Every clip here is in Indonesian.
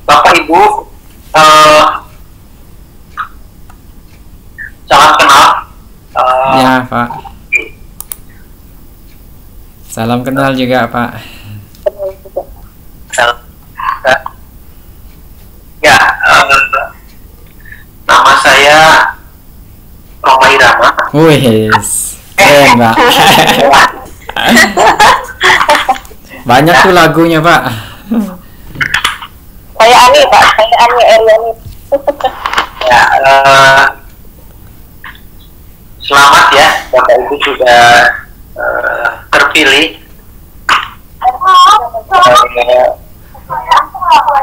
Bapak Ibu, eh, salam kenal. Ya, Pak. Salam kenal juga, Pak. Ya, nama saya Roma Irama. Wih, keren, Pak. Banyak tuh lagunya, Pak. Saya Ani, Pak. Saya Ani Eriani. Ya, selamat ya, Bapak Ibu sudah terpilih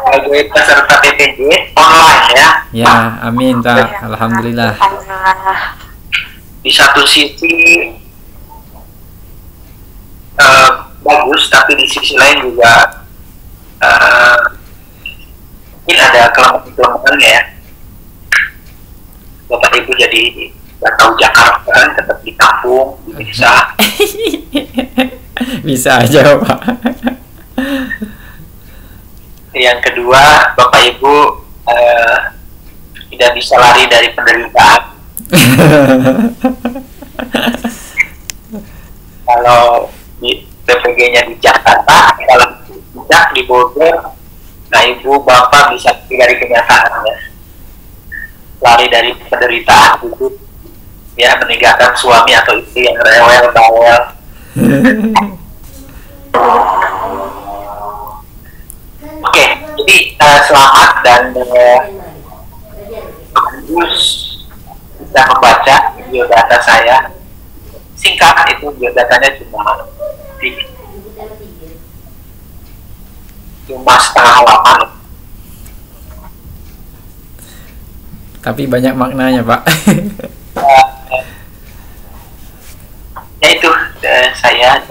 sebagai peserta PPJ online ya. Ya, amin, Pak. Alhamdulillah. Di satu sisi bagus, tapi di sisi lain juga mungkin ada kelemahan-kelemahannya ya. Bapak Ibu jadi nggak tahu Jakarta, kan tetap di kampung, di desa. Bisa aja, Pak. Yang kedua, Bapak Ibu tidak bisa lari dari penderitaan. Kalau di PPG-nya di Jakarta, kalau tidak di Bogor, nah Ibu Bapak bisa dari kenyataannya, lari dari penderitaan hidup, ya, meninggalkan suami atau istri yang rewel bawel. Oke, jadi selamat dan bagus bisa membaca biodata saya. Singkat, itu biodatanya cuma setengah halaman. Tapi banyak maknanya, Pak. Ya itu saya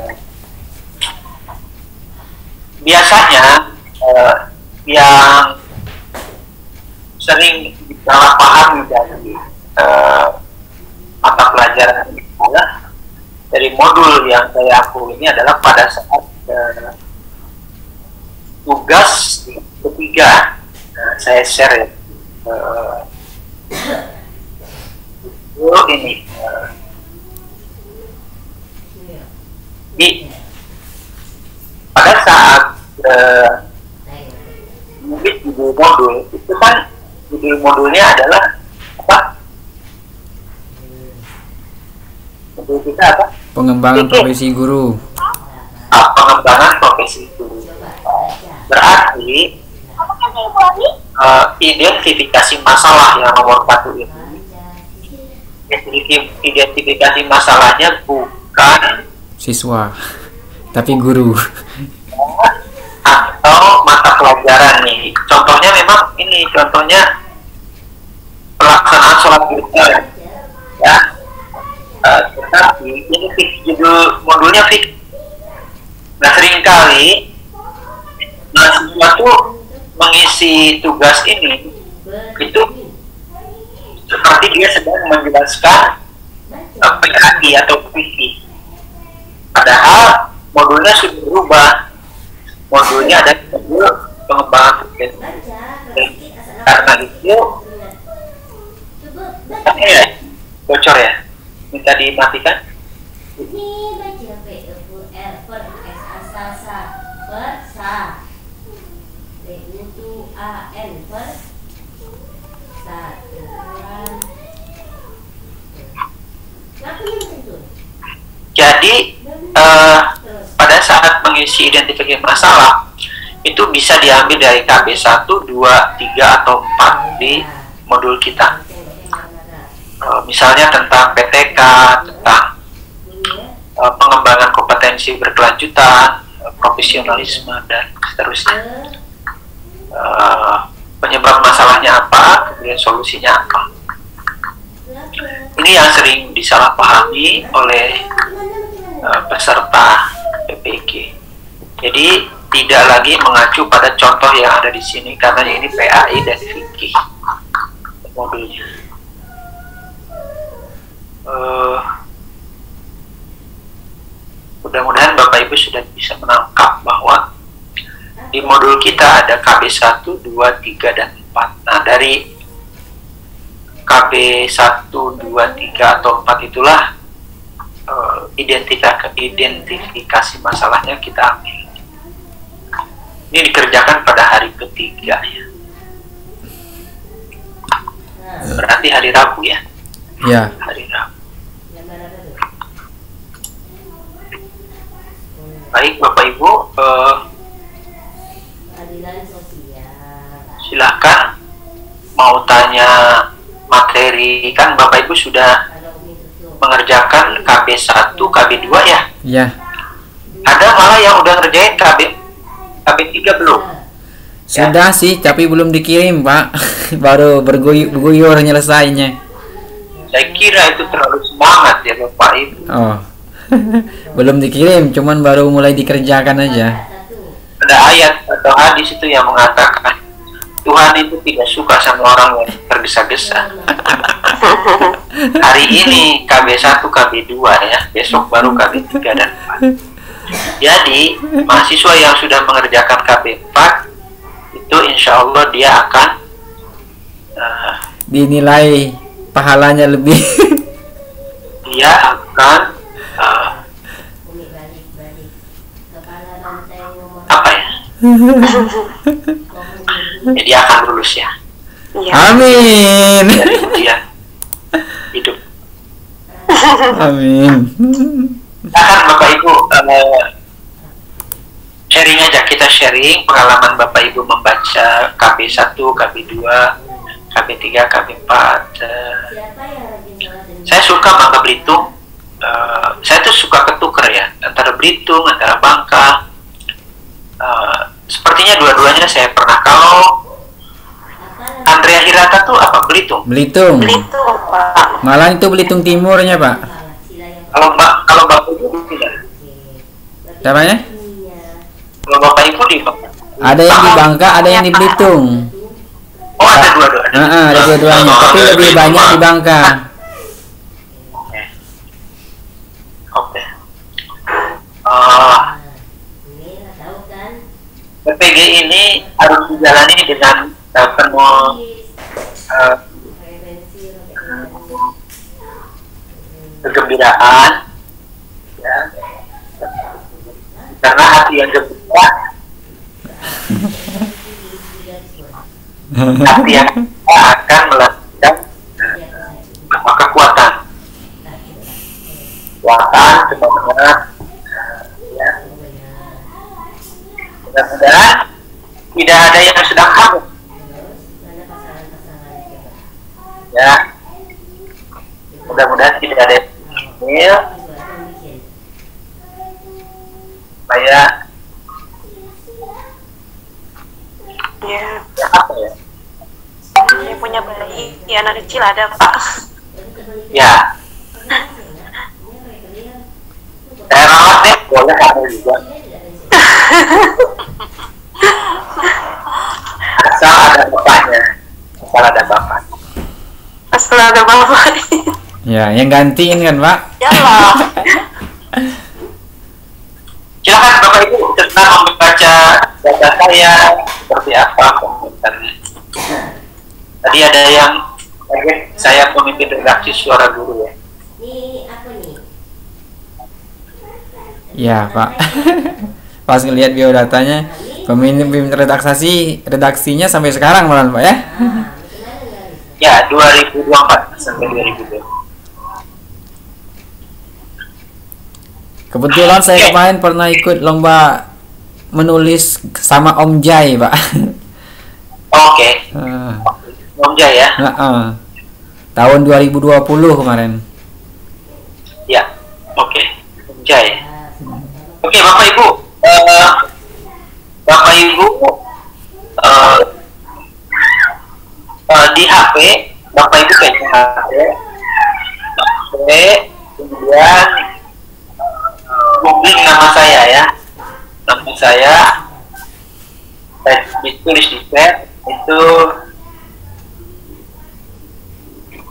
biasanya yang sering salah paham dari mata pelajaran ini adalah dari modul yang saya akui ini adalah pada saat tugas ketiga. Saya share ini di pada saat mungkin judul modul itu kan, judul modulnya adalah apa? Modul kita apa? Pengembangan profesi guru. Pengembangan profesi guru. Berarti identifikasi masalah yang nomor 1 ini, identifikasi masalahnya bukan Siswa, tapi guru. atau mata pelajaran nih. Contohnya memang ini, contohnya pelaksanaan sholat witir ya. Tetapi ini judul modulnya fix. Nah, seringkali mahasiswa tuh mengisi tugas ini itu seperti dia sedang menjelaskan PKI atau PKI. Padahal modulnya sudah berubah. Modulnya ada modul pengembangan profesi. Karena itu ya, bocor ya. Minta dimatikan. Ini baca per x asal sa per sa untuk an per satu. Jadi pada saat mengisi identifikasi masalah itu bisa diambil dari KB 1, 2, 3 atau 4 di modul kita. Misalnya tentang PTK, tentang pengembangan kompetensi berkelanjutan, profesionalisme, dan seterusnya. Penyebab masalahnya apa, kemudian solusinya apa. Ini yang sering disalahpahami oleh peserta PPG. Jadi tidak lagi mengacu pada contoh yang ada di sini, karena ini PAI dan fikih modulnya. Mudah-mudahan Bapak Ibu sudah bisa menangkap bahwa di modul kita ada KB 1, 2, 3, dan 4. Nah, dari KB 1, 2, 3, atau 4 itulah identifikasi masalahnya kita ambil. Ini dikerjakan pada hari ketiga ya. Berarti hari Rabu ya. Ya. Hari Rabu. Baik Bapak Ibu, Keadilan sosial. silakan mau tanya materi, kan Bapak Ibu sudah Kalau itu mengerjakan KB 1, KB 2 ya. Ya. Ada malah yang udah ngerjain KB 3 belum? Sudah sih, tapi belum dikirim, Pak. Baru berguyur nyelesainya. Saya kira itu terlalu semangat ya Bapak Ibu. Oh. Belum dikirim, cuman baru mulai dikerjakan aja. Ada ayat atau hadis itu yang mengatakan Tuhan itu tidak suka sama orang yang tergesa-gesa. Hari ini KB 1, KB 2 ya, besok baru KB 3 dan 4. Jadi mahasiswa yang sudah mengerjakan KB 4 itu insya Allah dia akan Dinilai pahalanya lebih. dia akan balik. Kepala banteng nomor apa ya? Ya, dia akan lulus ya Iya. Amin. dari ujian hidup. Amin. Silakan Bapak Ibu sharing aja, kita sharing pengalaman Bapak Ibu membaca KB 1, KB 2, KB 3, KB 4. siapa yang rajin sholat dan Saya suka Bangka Belitung. Saya tuh suka ketuker ya antara Belitung, antara Bangka. Sepertinya dua-duanya saya pernah. Kalau Andrea Hirata tuh apa, Belitung? Belitung. Belitung, Pak. Malah itu Belitung Timurnya, Pak. sila yang Kalau Bapak Ibu tidak. Caranya? Kalau Bapak Ibu di mana? Ada yang di Bangka, ada yang di Belitung. Oh, ada dua-duanya. Ada dua-duanya, tapi lebih banyak di Bangka. Oke. ini nggak tahu kan PPG ini harus dijalani dengan penuh prevensi kegembiraan, ya. Karena hati yang gembira, hati yang gembira akan melahirkan kekuatan, semangat, ya. Mudah-mudahan tidak ada yang sedang hamil, mana pasangan-pasangan coba ya. Mudah-mudahan tidak ada yang hamil, bikin supaya Ya. apa ya? Saya punya bayi, ya, anak kecil ada, Pak. Ya, saya rawat deh, boleh hamil juga. Asal ada bapaknya, asal ada bapak. Asal ada bapak. Ya, yang gantiin kan, Pak? Yalah. Silakan Bapak Ibu tentang membaca data saya seperti apa komentarnya. Tadi ada yang saya pemimpin redaksi Suara Guru ya. ini apa nih Ya, Pak. Pas ngelihat biodatanya, pemimpin redaksinya sampai sekarang malah, Pak ya. Ya, 2024 sampai 2020. Kebetulan saya kemarin pernah ikut lomba menulis sama Om Jai, Pak. Oke, Om Jaya ya. Tahun 2020 kemarin. Ya, oke, Om Jaya. Oke, Bapak Ibu, di HP, Bapak Ibu kayaknya HP, kemudian googling nama saya ya, nama saya ditulis di chat itu.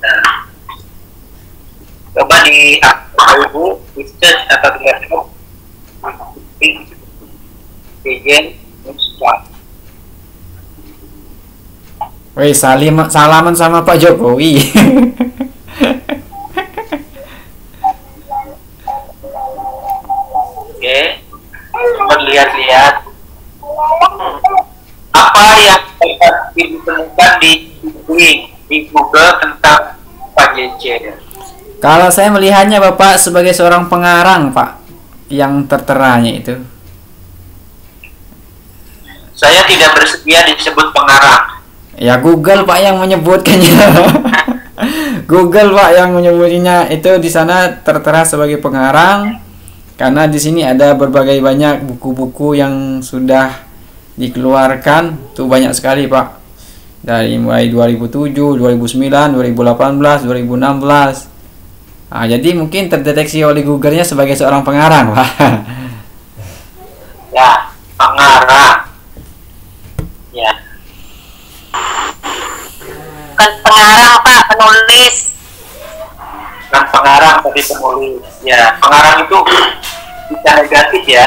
Nah, coba di Bapak Ibu di search atau di laptop Jejen Muswa. Woi, salaman sama Pak Jokowi. Oke, coba lihat-lihat apa yang dapat ditemukan di Google tentang Pak JJ. Kalau saya melihatnya Bapak sebagai seorang pengarang, Pak, yang terteranya itu. Saya tidak bersedia disebut pengarang. Ya Google Pak yang menyebutkannya. Google Pak yang menyebutnya itu di sana tertera sebagai pengarang karena di sini ada berbagai banyak buku-buku yang sudah dikeluarkan tuh banyak sekali Pak. Dari mulai 2007, 2009, 2018, 2016. Nah, jadi mungkin terdeteksi oleh Google-nya sebagai seorang pengarang, Pak. Ya, pengarang. Ya. Bukan pengarang Pak, penulis. Bukan pengarang tapi penulis. Ya, pengarang itu bisa negatif ya.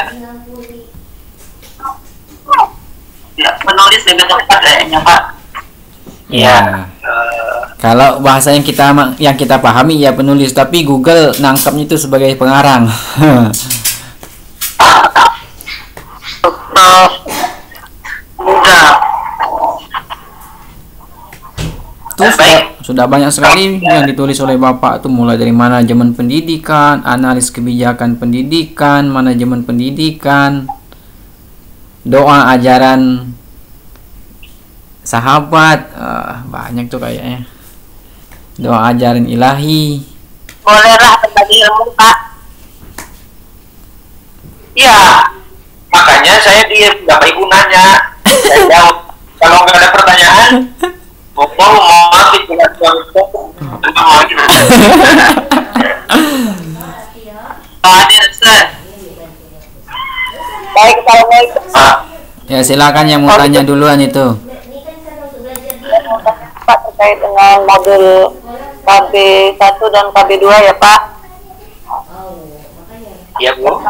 Ya, penulis lebih tepat kayaknya Pak. Ya. Kalau bahasa yang kita pahami ya penulis, tapi Google nangkapnya itu sebagai pengarang. Mudah. Itu sudah banyak sekali yang ditulis oleh Bapak tuh, mulai dari manajemen pendidikan, analis kebijakan pendidikan, manajemen pendidikan, doa ajaran sahabat, banyak tuh kayaknya, doa ajaran ilahi. Bolehlah berbagi ilmu Pak. Iya, makanya saya diam, nggak baik gunanya. Saya jawab. Kalau nggak ada pertanyaan, mau mati dengan hadir Ustaz. Baik, assalamualaikum. Ya silakan yang mau tanya duluan itu. Pak terkait dengan modul KB1 dan KB2 ya Pak. Iya Bu.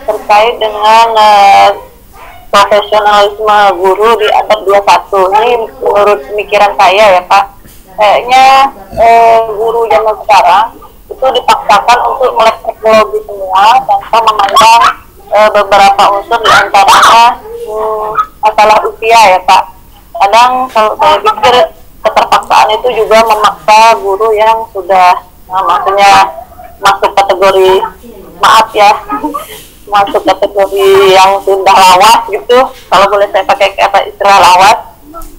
Terkait dengan profesionalisme guru di abad 21. Ini menurut pemikiran saya ya Pak. Kayaknya guru zaman sekarang itu dipaksakan untuk melek teknologi semua tanpa memandang beberapa unsur di antaranya masalah usia ya Pak. Kadang kalau saya pikir keterpaksaan itu juga memaksa guru yang sudah maksudnya masuk kategori, maaf ya, masuk kategori yang sudah lawas gitu, kalau boleh saya pakai kata istilah lawas,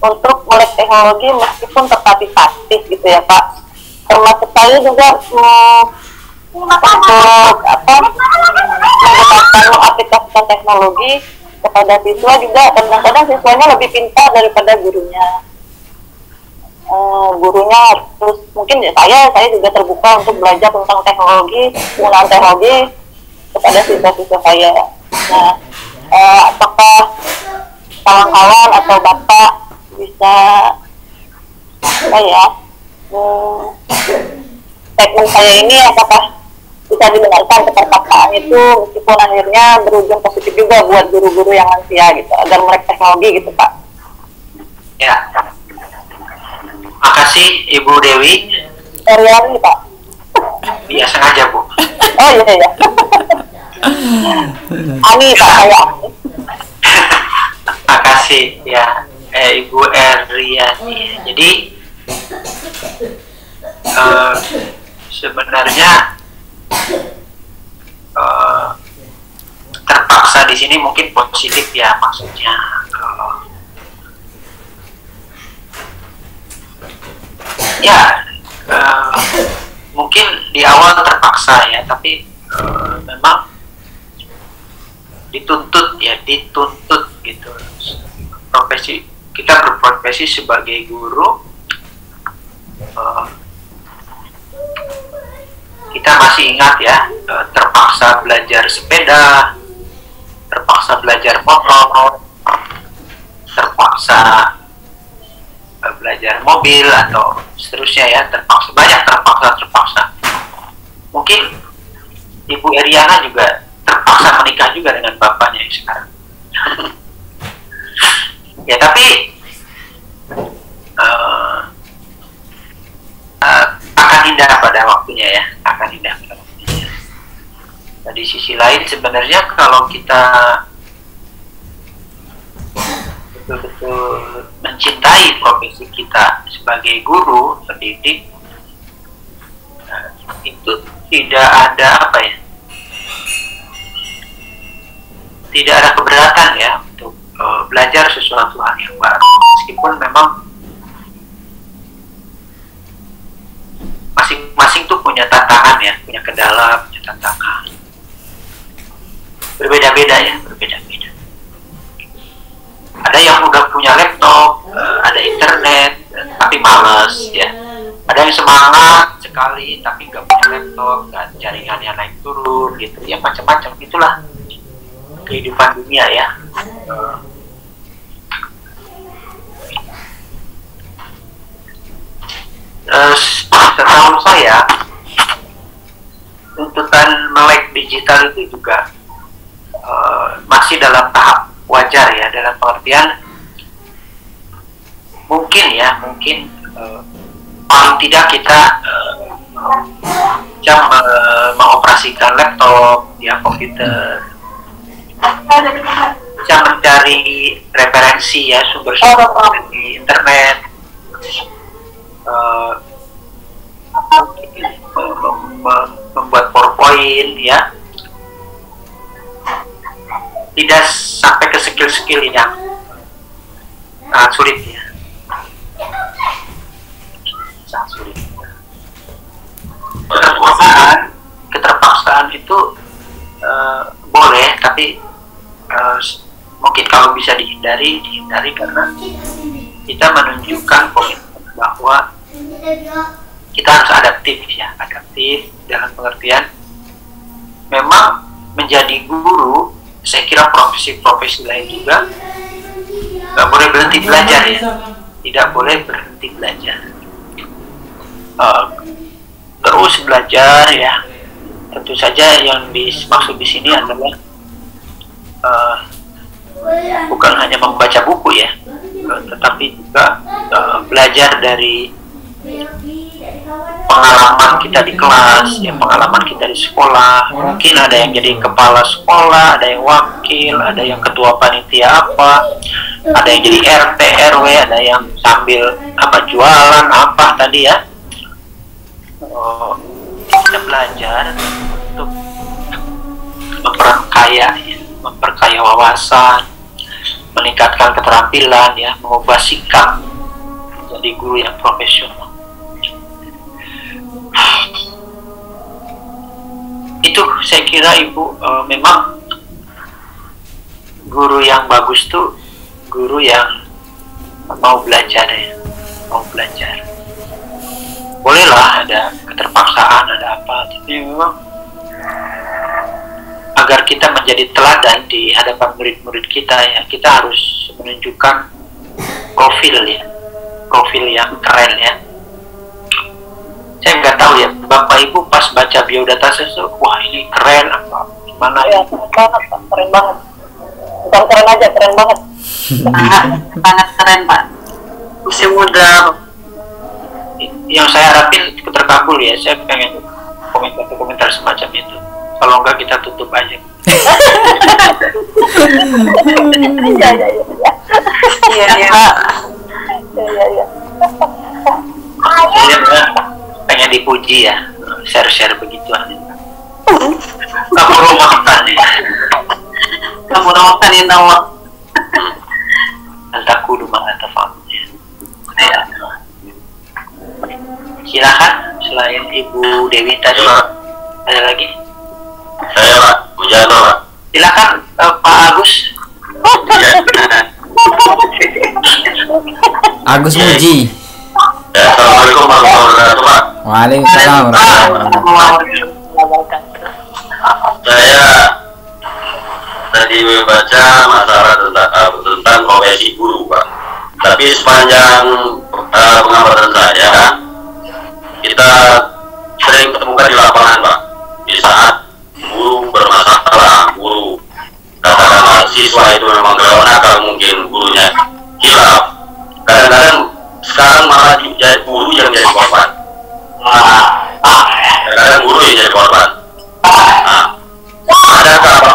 untuk melek teknologi meskipun tertatih-tatih gitu ya Pak. Termasuk saya juga untuk menggunakan mengaplikasikan teknologi kepada siswa juga. Kadang-kadang siswanya lebih pintar daripada gurunya. Gurunya harus, mungkin saya juga terbuka untuk belajar tentang teknologi, penggunaan teknologi kepada siswa-siswa saya. Nah, apakah kawan-kawan atau bapak bisa statement saya ini apakah bisa didengarkan keterpaksaan itu meskipun akhirnya berujung positif juga buat guru-guru yang lansia gitu, agar melek teknologi gitu Pak. Ya. Makasih Ibu Dewi. Riani Pak. Iya sengaja Bu. Oh iya. Ani Pak saya. Makasih ya Ibu Eriani. Jadi sebenarnya terpaksa di sini mungkin positif ya, maksudnya mungkin di awal terpaksa ya, tapi memang dituntut gitu. Profesi kita berprofesi sebagai guru, kita masih ingat ya, terpaksa belajar sepeda, terpaksa belajar motor, terpaksa belajar mobil atau seterusnya ya, terpaksa. Mungkin Ibu Eriana juga terpaksa menikah juga dengan bapaknya yang sekarang. Ya tapi sebenarnya kalau kita betul-betul mencintai profesi kita sebagai guru pendidik, itu tidak ada apa ya, tidak ada keberatan ya untuk belajar sesuatu hal yang baru, meskipun memang masing-masing tuh punya tantangan ya, punya kendala, punya tantangan berbeda-beda ya, berbeda-beda. Ada yang udah punya laptop, ada internet, tapi males ya. Ada yang semangat sekali, tapi nggak punya laptop, dan jaringannya naik turun gitu, ya macam-macam. Itulah kehidupan dunia ya. Setahu saya, tuntutan melek digital itu juga masih dalam tahap wajar ya, dalam pengertian mungkin paling tidak kita bisa mengoperasikan laptop ya, komputer, bisa mencari referensi ya, sumber-sumber di internet, membuat PowerPoint ya, tidak sampai ke skill-skill yang sangat sulit ya, sangat sulit. Keterpaksaan itu boleh, tapi mungkin kalau bisa dihindari karena kita menunjukkan komitmen bahwa kita harus adaptif ya, adaptif dalam pengertian memang menjadi guru. Saya kira profesi-profesi lain juga nggak boleh berhenti belajar ya, tidak boleh berhenti belajar, terus belajar ya. Tentu saja yang dimaksud di sini adalah bukan hanya membaca buku ya, tetapi juga belajar dari pengalaman kita di kelas, ya, pengalaman kita di sekolah. Mungkin ada yang jadi kepala sekolah, ada yang wakil, ada yang ketua panitia apa, ada yang jadi RT RW, ada yang sambil jualan apa tadi ya. Kita belajar untuk memperkaya wawasan, meningkatkan keterampilan ya, mengubah sikap menjadi guru yang profesional. Itu saya kira Ibu, memang guru yang bagus tuh guru yang mau belajar ya, mau belajar. Bolehlah ada keterpaksaan, ada apa, tapi memang agar kita menjadi teladan di hadapan murid-murid kita ya, kita harus menunjukkan profil ya, profil yang keren ya. Saya nggak tahu ya, Bapak Ibu pas baca biodata saya, wah ini keren apa gimana ya? Keren banget. Bukan keren aja, keren banget. Sangat keren Pak. Usia muda. Yang saya harapin terkabul ya, saya pengen komentar semacam itu. Kalau enggak kita tutup aja. Iya. Pengen dipuji ya, share begituan. Kamu rumahkan ya. Kamu rumahkan ini nama. Antaku rumah atafam. Ya. Silakan, selain Ibu Dewi tadi ada lagi? Saya Pak, Mujana Pak. Silakan Pak Agus. Agus Muji. Ya, Assalamualaikum warahmatullahi wabarakatuh Pak. Waalaikumsalam warahmatullahi wabarakatuh. Saya tadi membaca masalah tentang profesi guru Pak. Tapi sepanjang pengamatan saya, kita sering ketemukan di lapangan Pak. Di saat guru bermasalah, guru katakanlah siswa itu memang gak nakal, mungkin gurunya hilaf. Kadang-kadang sekarang malah jadi guru yang jadi korban. Kadang-kadang guru yang jadi korban. Adakah Pak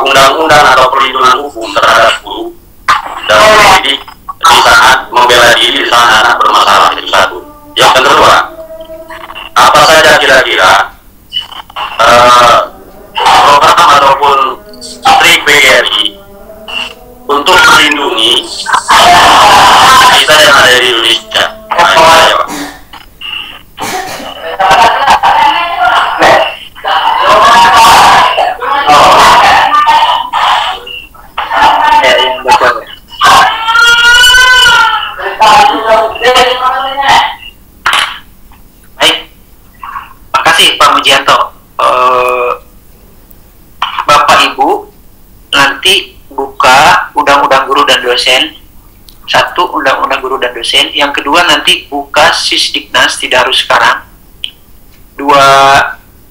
dosen. Satu, undang-undang guru dan dosen. Yang kedua, nanti buka Sisdiknas, tidak harus sekarang. Dua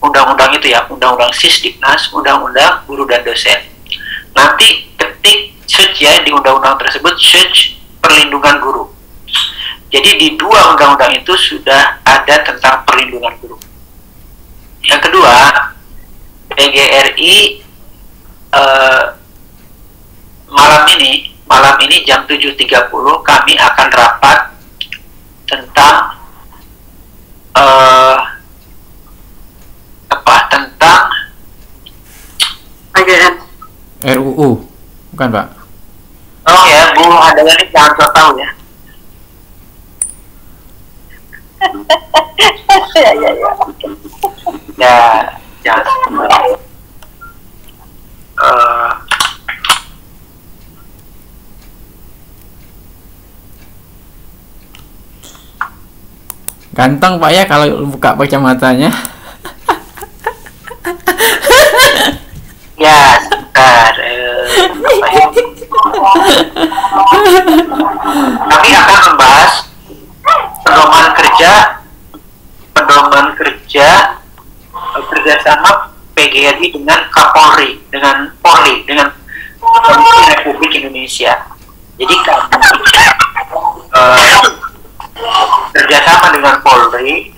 undang-undang itu ya, undang-undang Sisdiknas, undang-undang guru dan dosen. Nanti ketik search ya di undang-undang tersebut, search perlindungan guru. Jadi di dua undang-undang itu sudah ada tentang perlindungan guru. Yang kedua, PGRI malam ini jam 7.30 kami akan rapat tentang tentang PGN. RUU, bukan Pak? oh ya Bu Hadayani jangan so tahu ya. Ya jangan Ganteng Pak ya kalau buka kacamatanya. ya sebentar kami akan membahas pedoman kerja kerjasama PGRI dengan Kapolri, dengan Polri, dengan Komisi Republik Indonesia. Jadi kami kerjasama dengan Polri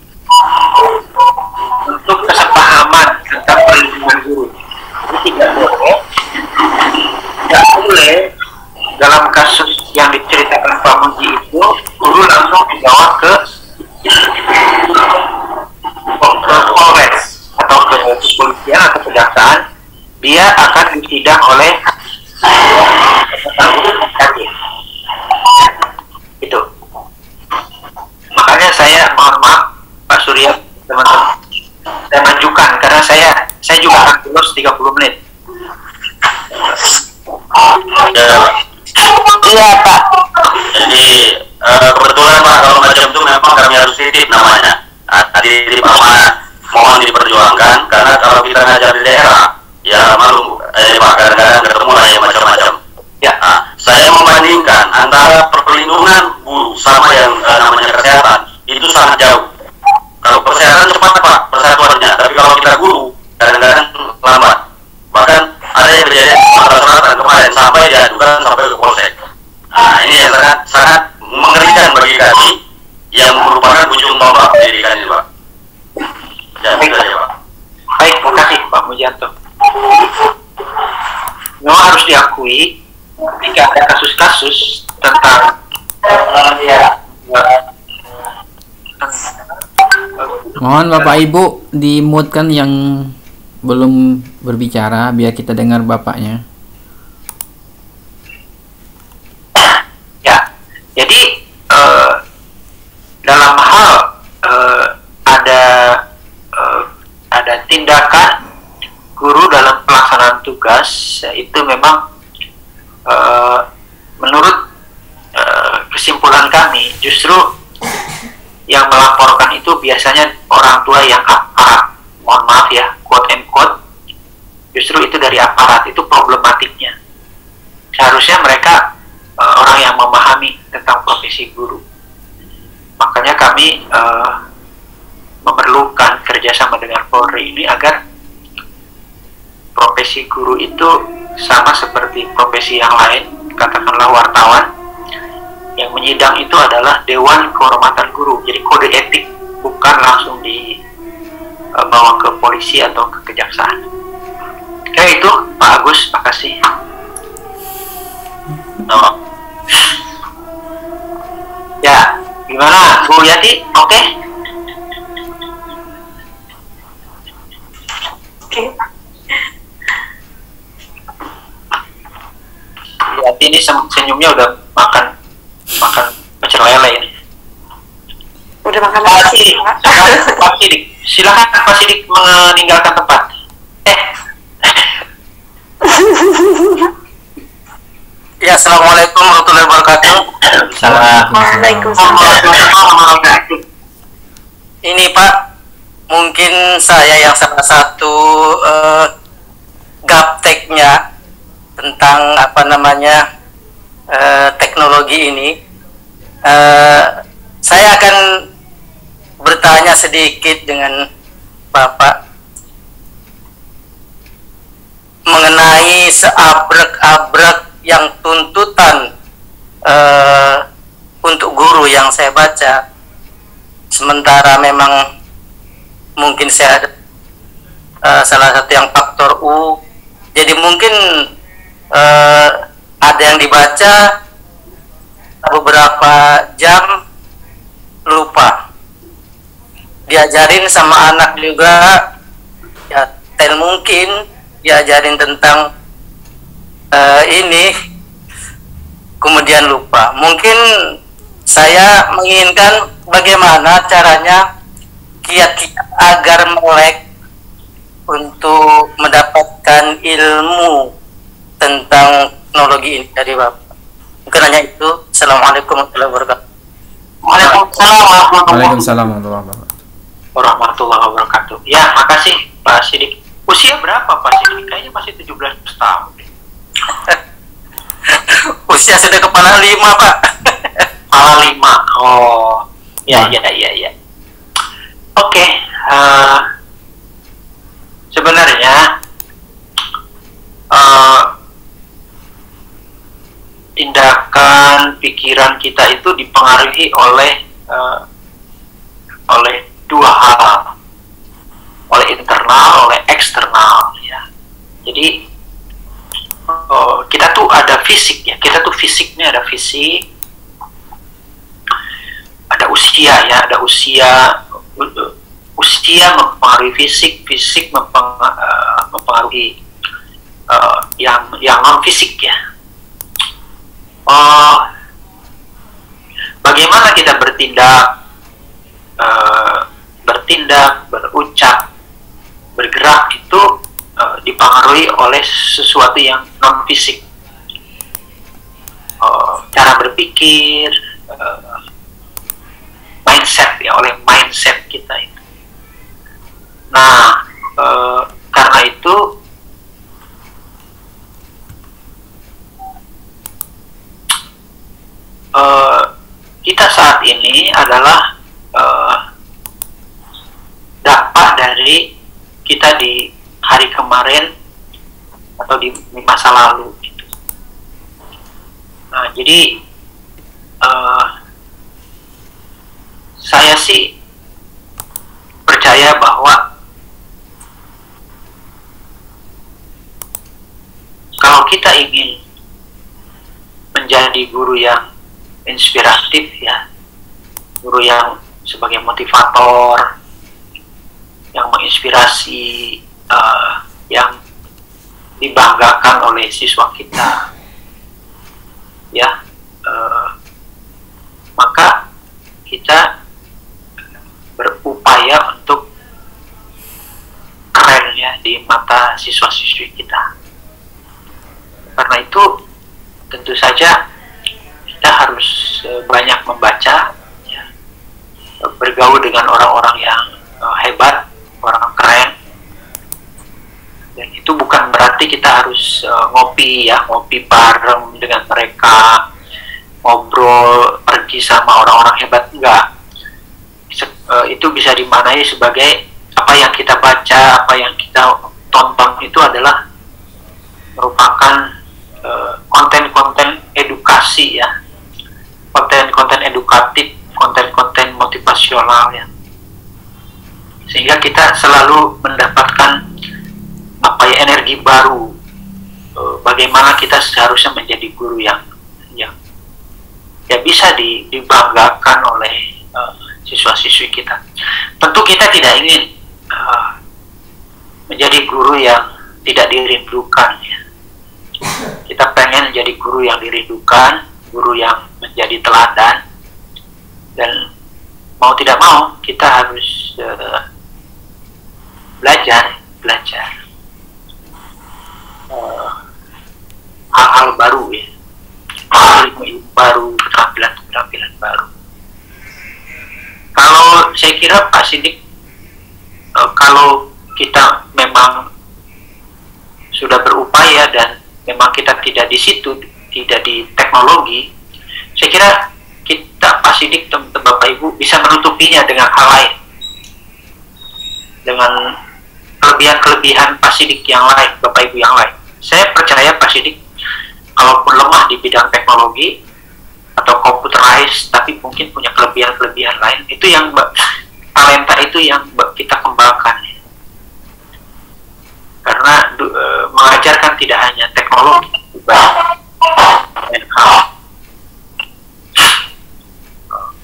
untuk kesepahaman tentang perlindungan guru. Jadi tidak boleh dalam kasus yang diceritakan Pak Muji itu guru langsung dibawa ke Polres atau ke kepolisian atau kejaksaan. Dia akan disidang oleh itu. Makanya saya mohon maaf Pak Surya, teman-teman, saya majukan karena saya juga akan lulus 30 menit. Iya Pak. Jadi kebetulan Pak kalau macam itu memang kami harus titip namanya. Titip amanah, mohon diperjuangkan karena kalau kita ngajar di daerah ya malu Pak, kadang-kadang ketemu lah ya macam-macam. Ya. Saya membandingkan antara perlindungan guru sama yang namanya kesehatan itu sangat jauh. Kalau kesehatan cepat Pak persatuannya, tapi kalau kita guru kadang-kadang lambat. Bahkan ada yang terjadi Sumatera kemarin sampai diadukan sampai ke polsek. Nah ini yang sangat mengerikan bagi kami yang merupakan ujung tombak pendidikan ini Pak. Ya, Baik, itu saja Pak. Baik, terima kasih Pak Mujanto. Memang harus diakui jika ada kasus-kasus tentang Mohon Bapak Ibu di-mute-kan yang belum berbicara biar kita dengar Bapaknya. ya, jadi dalam hal ada tindakan guru dalam pelaksanaan tugas itu memang menurut kesimpulan kami justru yang melaporkan itu biasanya orang tua yang aparat, mohon maaf ya, quote and quote, justru itu dari aparat, itu problematiknya. Seharusnya mereka orang yang memahami tentang profesi guru. Makanya kami memerlukan kerjasama dengan Polri ini agar profesi guru itu sama seperti profesi yang lain, katakanlah wartawan. Yang menyidang itu adalah Dewan Kehormatan Guru, jadi kode etik, bukan langsung dibawa ke polisi atau ke kejaksaan. Oke, itu Pak Agus, makasih. Ya, gimana Bu Yati? Oke? Yati ini senyumnya udah makan pecel lele ini. Udah makan Pak nasi, Sidik, Pak. Pak Sidik, silakan Pak Sidik meninggalkan tempat. Ya, assalamualaikum warahmatullahi wabarakatuh. Salam. Waalaikumsalam. Ini Pak, mungkin saya yang salah satu gapteknya tentang teknologi ini, saya akan bertanya sedikit dengan Bapak mengenai seabrek-abrek yang tuntutan untuk guru yang saya baca. Sementara memang mungkin saya salah satu yang faktor U, jadi mungkin ada yang dibaca beberapa jam lupa, diajarin sama anak juga ya, mungkin diajarin tentang ini kemudian lupa. Mungkin saya menginginkan bagaimana caranya kiat-kiat agar melek untuk mendapatkan ilmu tentang teknologi ini dari Bapak. Mungkin hanya itu. Assalamualaikum warahmatullahi wabarakatuh. Waalaikumsalam warahmatullahi wabarakatuh. Ya, makasih Pak Sidik. Usia berapa Pak Sidik? Kayaknya masih 17 tahun. Usia sudah kepala 5, Pak. Kepala 5. Oh, ya. Oke, sebenarnya tindakan pikiran kita itu dipengaruhi oleh dua hal, oleh internal, oleh eksternal ya. Jadi kita tuh ada fisik ya, kita tuh fisiknya ada fisik, ada usia ya, ada usia mempengaruhi fisik, fisik mempengaruhi yang non fisik ya. Bagaimana kita bertindak, berucap, bergerak itu dipengaruhi oleh sesuatu yang non fisik, cara berpikir, mindset ya, oleh mindset kita itu. Nah, karena itu kita saat ini adalah dampak dari kita di hari kemarin atau di masa lalu gitu. Nah, jadi saya sih percaya bahwa kalau kita ingin menjadi guru yang inspiratif ya, guru yang sebagai motivator, yang menginspirasi, yang dibanggakan oleh siswa kita ya, maka kita berupaya untuk keren ya di mata siswa-siswi kita. Karena itu tentu saja kita harus banyak membaca ya, bergaul dengan orang-orang yang hebat, orang keren. Dan itu bukan berarti kita harus ngopi bareng dengan mereka, ngobrol, pergi sama orang-orang hebat, enggak. Itu bisa dimaknai sebagai apa yang kita baca, apa yang kita tonton itu adalah merupakan konten-konten edukasi ya, konten-konten edukatif, konten-konten motivasional ya, sehingga kita selalu mendapatkan energi baru, bagaimana kita seharusnya menjadi guru yang ya bisa dibanggakan oleh siswa-siswi kita. Tentu kita tidak ingin menjadi guru yang tidak dirindukan ya. Kita pengen jadi guru yang dirindukan, guru yang menjadi teladan, dan mau tidak mau kita harus belajar hal-hal baru ya, ilmu baru, keterampilan baru. Kalau saya kira Pak Sidik, kalau kita memang sudah berupaya dan memang kita tidak di situ, tidak di teknologi teknologi, saya kira kita Pak Sidik, teman-teman Bapak Ibu bisa menutupinya dengan hal lain, dengan kelebihan-kelebihan Pak Sidik yang lain, Bapak Ibu yang lain. Saya percaya Pak Sidik, kalaupun lemah di bidang teknologi atau computerized, tapi mungkin punya kelebihan-kelebihan lain, itu yang talenta itu yang kita kembangkan. Karena mengajarkan tidak hanya teknologi,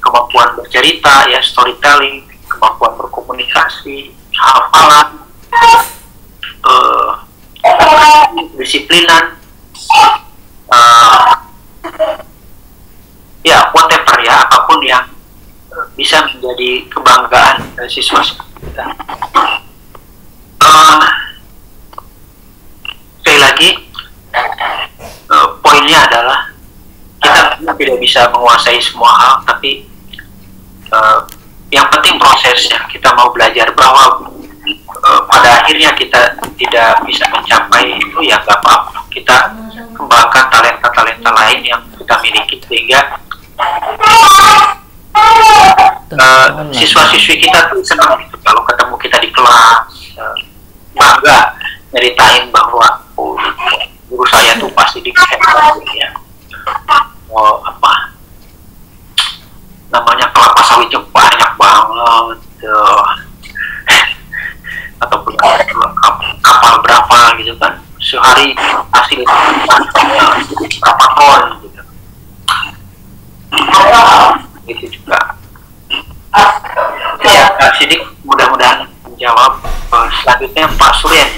kemampuan bercerita, ya, storytelling, kemampuan berkomunikasi, hafalan, disiplinan, ya whatever ya, apapun yang bisa menjadi kebanggaan siswa kita. Sekali lagi, poinnya adalah kita tidak bisa menguasai semua hal, tapi yang penting prosesnya. Kita mau belajar bahwa pada akhirnya kita tidak bisa mencapai itu, ya nggak apa-apa. Kita kembangkan talenta-talenta lain yang kita miliki, sehingga siswa-siswi kita tuh senang gitu kalau ketemu kita di kelas, bangga nyeritain bahwa guru saya tuh pasti hebat, ya. Namanya kelapa sawitnya banyak banget, atau punya kapal berapa gitu kan, sehari hasil berapa ton gitu. Itu juga ya, Kak Sidik mudah-mudahan menjawab. Selanjutnya Pak Suryan.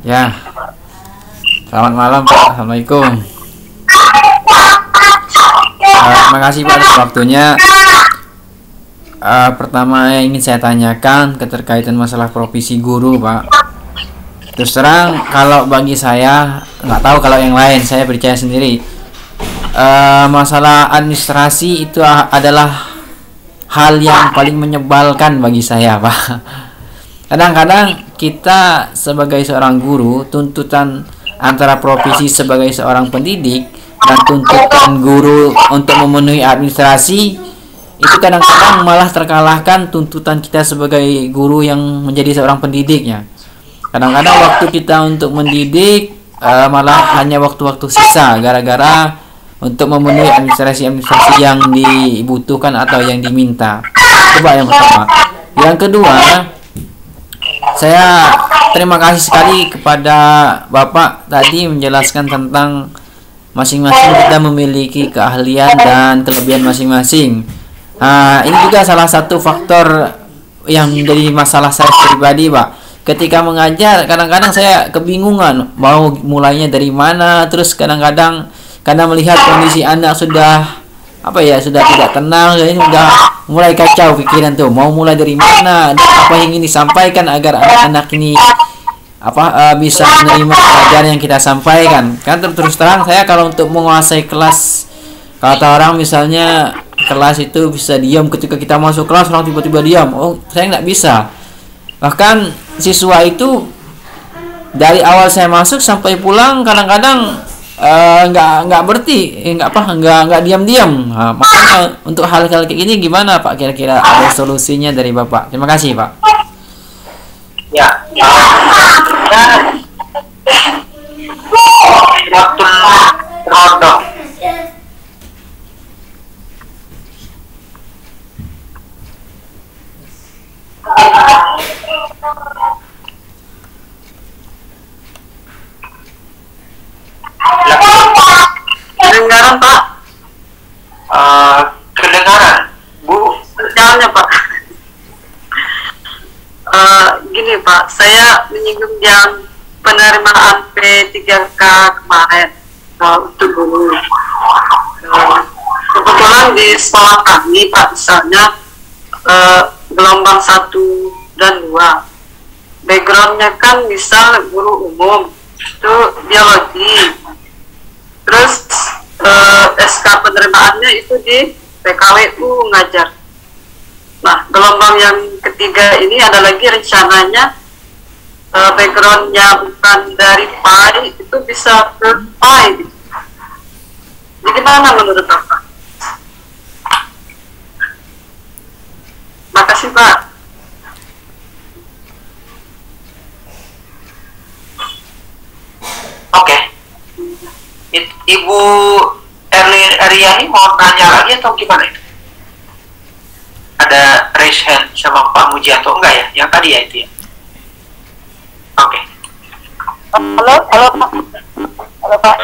Ya, selamat malam Pak. Assalamualaikum. Terima kasih Pak atas waktunya. Pertama yang ingin saya tanyakan keterkaitan masalah profesi guru, Pak. Terus terang, kalau bagi saya, nggak tahu kalau yang lain, saya percaya sendiri, masalah administrasi itu adalah hal yang paling menyebalkan bagi saya, Pak. Kadang-kadang kita sebagai seorang guru, tuntutan antara profesi sebagai seorang pendidik dan tuntutan guru untuk memenuhi administrasi itu kadang-kadang malah terkalahkan tuntutan kita sebagai guru yang menjadi seorang pendidiknya. Kadang-kadang waktu kita untuk mendidik malah hanya waktu-waktu sisa gara-gara untuk memenuhi administrasi yang dibutuhkan atau yang diminta. Coba yang pertama. Yang kedua, saya terima kasih sekali kepada Bapak tadi menjelaskan tentang masing-masing kita memiliki keahlian dan kelebihan masing-masing. Ini juga salah satu faktor yang menjadi masalah saya pribadi, Pak. Ketika mengajar, kadang-kadang saya kebingungan mau mulainya dari mana. Terus kadang-kadang karena melihat kondisi anak sudah sudah tidak tenang, jadi sudah mulai kacau pikiran tuh. Mau mulai dari mana dan apa yang ingin disampaikan agar anak-anak ini bisa menerima pelajaran yang kita sampaikan. Kan terus terang saya kalau untuk menguasai kelas, kata orang misalnya kelas itu bisa diam, ketika kita masuk kelas orang tiba-tiba diam. Saya nggak bisa. Bahkan siswa itu dari awal saya masuk sampai pulang kadang-kadang nggak diam-diam. Makanya untuk hal-hal kayak gini gimana Pak? Kira-kira ada solusinya dari Bapak? Terima kasih Pak. Ya, waktu terhodong. Kedengaran Pak? Kedengaran, Bu. Jalannya Pak. Gini Pak, saya menyinggung yang penerimaan P3K kemarin untuk guru. Kebetulan di sekolah kami Pak, misalnya gelombang 1 dan 2, backgroundnya kan misal guru umum itu biologi, terus SK penerimaannya itu di PKWU ngajar. Nah, gelombang yang ketiga ini ada lagi rencananya backgroundnya bukan dari PAI, itu itu bisa selesai. Jadi gimana menurut Bapak? Makasih Pak. Oke. Ibu Eriani mau tanya lagi atau gimana itu? Ada raise hand sama Pak Mujianto enggak ya? Yang tadi ya itu ya? Oke. Halo Pak. Halo Pak.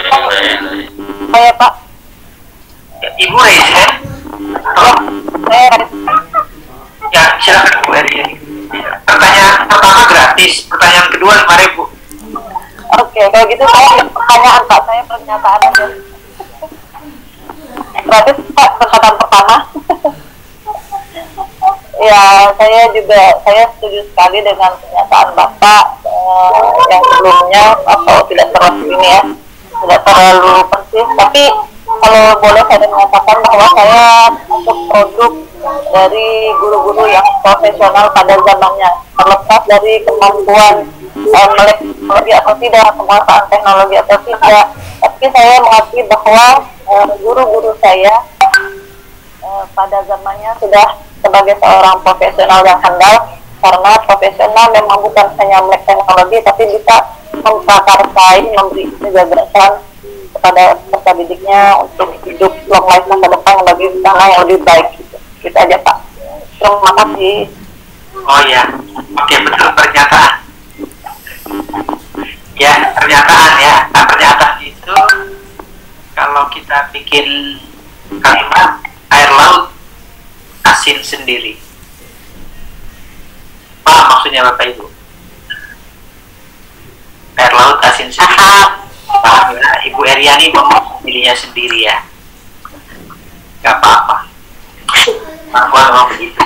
Saya Pak. Ibu raise hand. Halo. Saya Ya, silakan Bu Eriani. Pertanyaan pertama gratis, pertanyaan kedua 5.000. Oke, kalau gitu saya ada pertanyaan Pak, saya pernyataan aja. Berarti Pak, perkataan pertama. Ya, saya setuju sekali dengan pernyataan Bapak yang sebelumnya, atau tidak terlalu ini ya, tidak terlalu persis. Tapi kalau boleh saya mengatakan bahwa saya untuk produk dari guru-guru yang profesional pada zamannya, terlepas dari kemampuan melek teknologi atau tidak, penguasaan teknologi atau tidak, tapi saya mengakui bahwa guru-guru saya pada zamannya sudah sebagai seorang profesional yang handal, karena profesional memang bukan hanya melek teknologi tapi bisa memprakarsai, memberi gagasan kepada peserta didiknya untuk hidup long life masa depan yang lebih sana yang lebih baik gitu. Gitu aja Pak. Terima kasih. Oh ya, oke, betul pernyataan. Ya, pernyataan ya. Nah, pernyataan itu kalau kita bikin kalimat air laut asin sendiri. Apa maksudnya Bapak Ibu? Air laut asin sendiri. Paham ya? Ibu Eriani ngomong dirinya sendiri ya. Gak apa-apa. Aku ngomong begitu.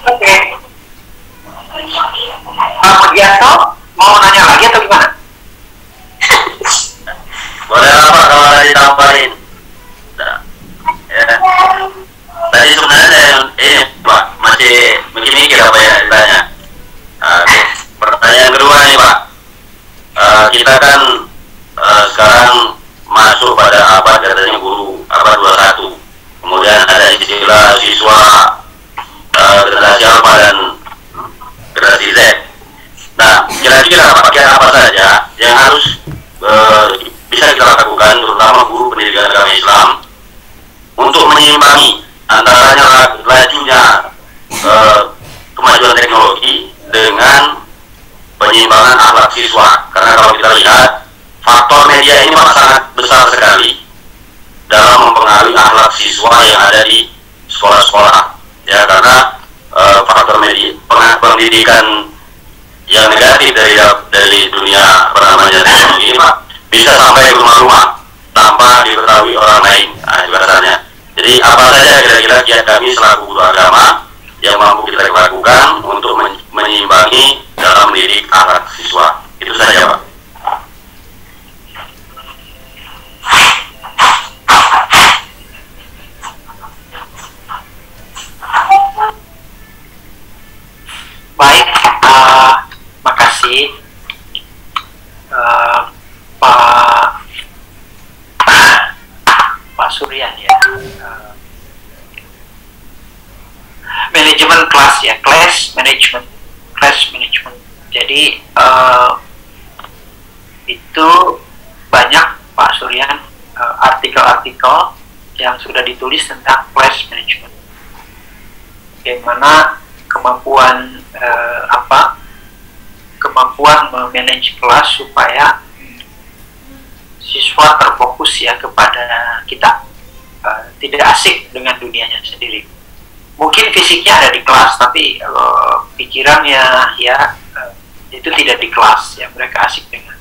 Oke. Pak Mujianto mau nanya lagi atau gimana? Boleh apa kalau ada ditambahin? Nah, ya. Tadi sebenarnya saya Pak masih mikir apa ya ditanya. Oke. Pertanyaan kedua nih Pak. Kita kan sekarang masuk pada abad katanya guru abad 21. Kemudian ada istilah siswa generasi Alpha dan generasi Z. Nah, kira-kira bagian apa saja yang harus bisa kita lakukan, terutama guru pendidikan agama Islam, untuk menyeimbangi antaranya lajunya kemajuan teknologi dengan penyeimbangan akhlak siswa. Karena kalau kita lihat faktor media ini sangat besar sekali dalam mempengaruhi akhlak siswa yang ada di sekolah-sekolah. Ya, karena faktor media pendidikan yang negatif dari dunia teknologi ini Pak bisa sampai ke rumah-rumah tanpa diketahui orang lain. Nah, juga rasanya. Jadi apa saja kira-kira kiat kami selaku guru agama yang mampu kita lakukan untuk menyeimbangi dalam mendidik akhlak siswa. Itu saja Pak. Baik, makasih Pak Suryan ya. Manajemen kelas ya, class management. Jadi itu banyak Pak Suryan artikel-artikel yang sudah ditulis tentang class management. Bagaimana kemampuan kemampuan memanage kelas supaya siswa terfokus ya kepada kita, tidak asik dengan dunianya sendiri. Mungkin fisiknya ada di kelas, tapi pikirannya ya itu tidak di kelas ya, mereka asik dengan.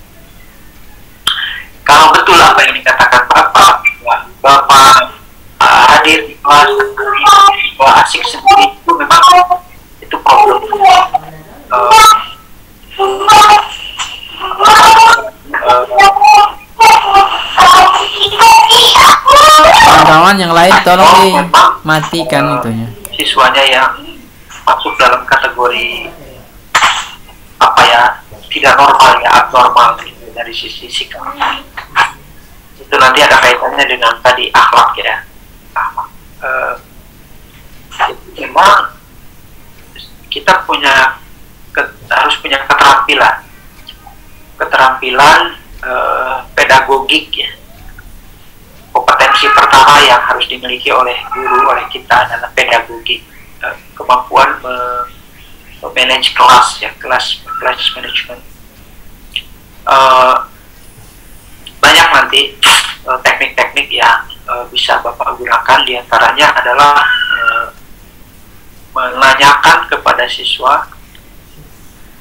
Kalau betul apa yang dikatakan Bapak hadir di kelas siswa asik sendiri, itu memang itu problem. Kawan-kawan yang lain tolong dimatikan itunya. Siswanya yang masuk dalam kategori apa ya, tidak normal ya, abnormal gitu, dari sisi sikap. Itu nanti ada kaitannya dengan tadi akhlak ya. Akhlak. Memang kita harus punya keterampilan pedagogik ya. Kompetensi pertama yang harus dimiliki oleh guru, oleh kita adalah pedagogik, kemampuan manage kelas ya, kelas management. Banyak nanti teknik-teknik yang bisa Bapak gunakan, diantaranya adalah menanyakan kepada siswa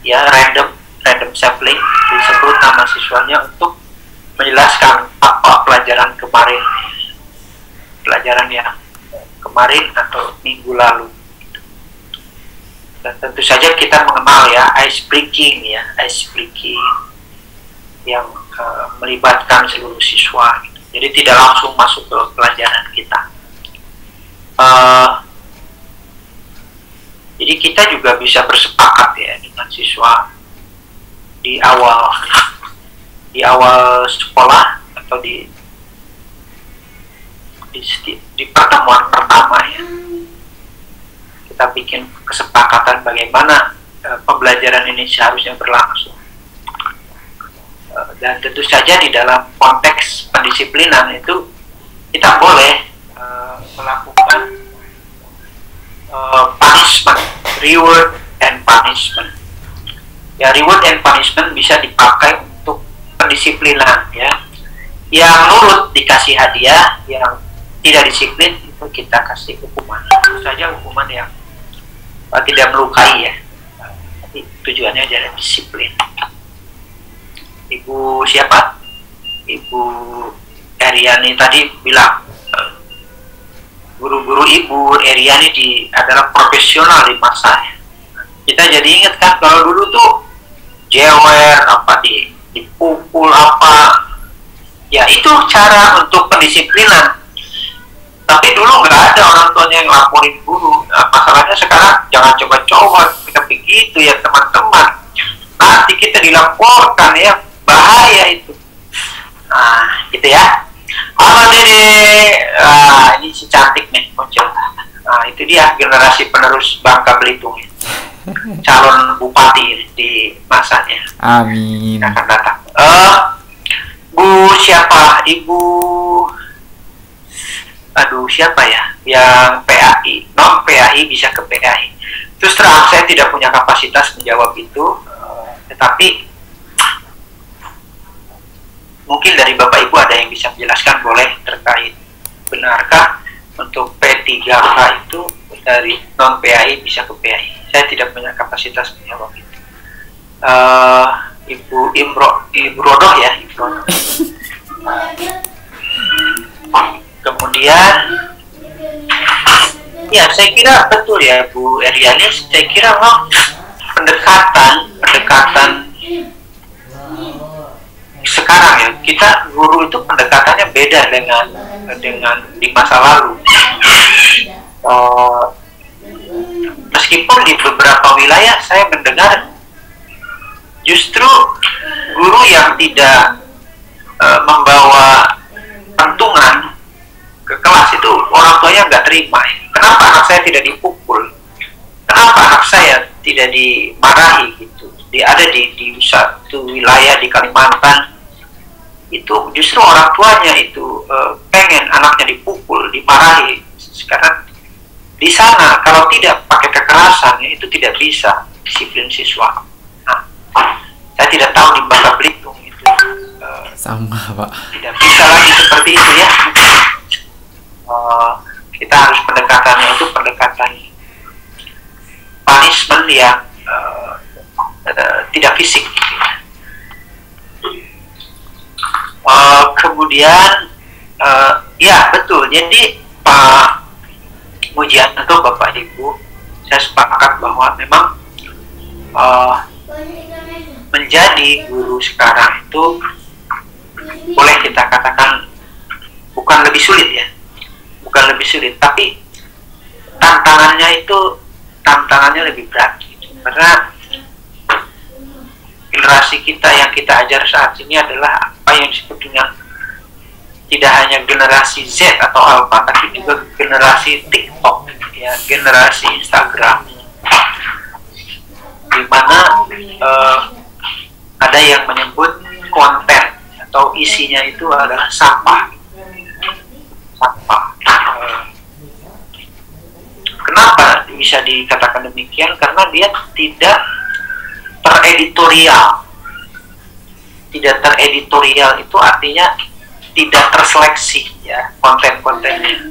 ya, random sampling, disebut nama siswanya untuk menjelaskan apa pelajaran yang kemarin atau minggu lalu. Dan tentu saja kita mengenal ya ice breaking yang melibatkan seluruh siswa gitu. Jadi tidak langsung masuk ke pelajaran kita. Jadi kita juga bisa bersepakat ya dengan siswa di awal sekolah atau di pertemuan pertama ya, kita bikin kesepakatan bagaimana pembelajaran ini seharusnya berlangsung. Dan tentu saja di dalam konteks pendisiplinan itu kita boleh melakukan punishment, reward and punishment. Ya, reward and punishment bisa dipakai untuk pendisiplinan ya. Yang nurut dikasih hadiah, yang tidak disiplin itu kita kasih hukuman. Tentu saja hukuman yang tidak melukai ya. Tapi tujuannya adalah disiplin. Ibu siapa? Ibu Eriani tadi bilang guru-guru Ibu Eriani adalah profesional di masanya. Kita jadi ingat kan kalau dulu tuh jewer apa dipukul apa ya, itu cara untuk pendisiplinan. Tapi dulu nggak ada orang tuanya yang laporin guru. Nah, masalahnya sekarang jangan coba-coba kita begitu ya teman-teman, nanti kita dilaporkan ya, bahaya itu. Nah gitu ya. Halo Dede, ini si cantik nih muncul. Nah itu dia generasi penerus Bangka Belitung, calon bupati di masanya. Amin. Akan datang. Bu siapa? Ibu, aduh siapa ya? Yang PAI, non PAI bisa ke PAI. Terus terang saya tidak punya kapasitas menjawab itu, tetapi mungkin dari Bapak Ibu ada yang bisa menjelaskan, boleh, terkait benarkah untuk P3K itu dari non PAI bisa ke PAI. Saya tidak punya kapasitas menjawab itu. Ibu Rodoh ya, Ibu Rodoh. Kemudian ya saya kira betul ya Bu Eriani, saya kira pendekatan sekarang ya, kita guru itu pendekatannya beda dengan di masa lalu. Meskipun di beberapa wilayah saya mendengar justru guru yang tidak membawa pentungan ke kelas itu orang tuanya nggak terima. Kenapa anak saya tidak dipukul? Kenapa anak saya tidak dimarahi gitu? Ada di satu wilayah di Kalimantan itu justru orang tuanya itu pengen anaknya dipukul, dimarahi. Sekarang di sana kalau tidak pakai kekerasan itu tidak bisa disiplin siswa. Nah, saya tidak tahu di Bangka Belitung itu sama Pak, tidak bisa lagi seperti itu ya. Kita harus pendekatannya itu pendekatan punishment yang tidak fisik gitu ya. Kemudian ya betul, jadi Pak Mujianto, Bapak Ibu, saya sepakat bahwa memang menjadi guru sekarang itu boleh kita katakan bukan lebih sulit ya, bukan lebih sulit, tapi tantangannya lebih berat gitu. Karena generasi kita yang kita ajar saat ini adalah apa yang disebut dengan tidak hanya generasi Z atau Alpha, tapi juga generasi TikTok, ya, generasi Instagram, di mana ada yang menyebut konten atau isinya itu adalah sampah. Kenapa bisa dikatakan demikian? Karena dia tidak tereditorial. Tidak tereditorial itu artinya tidak terseleksi, ya, konten-kontennya.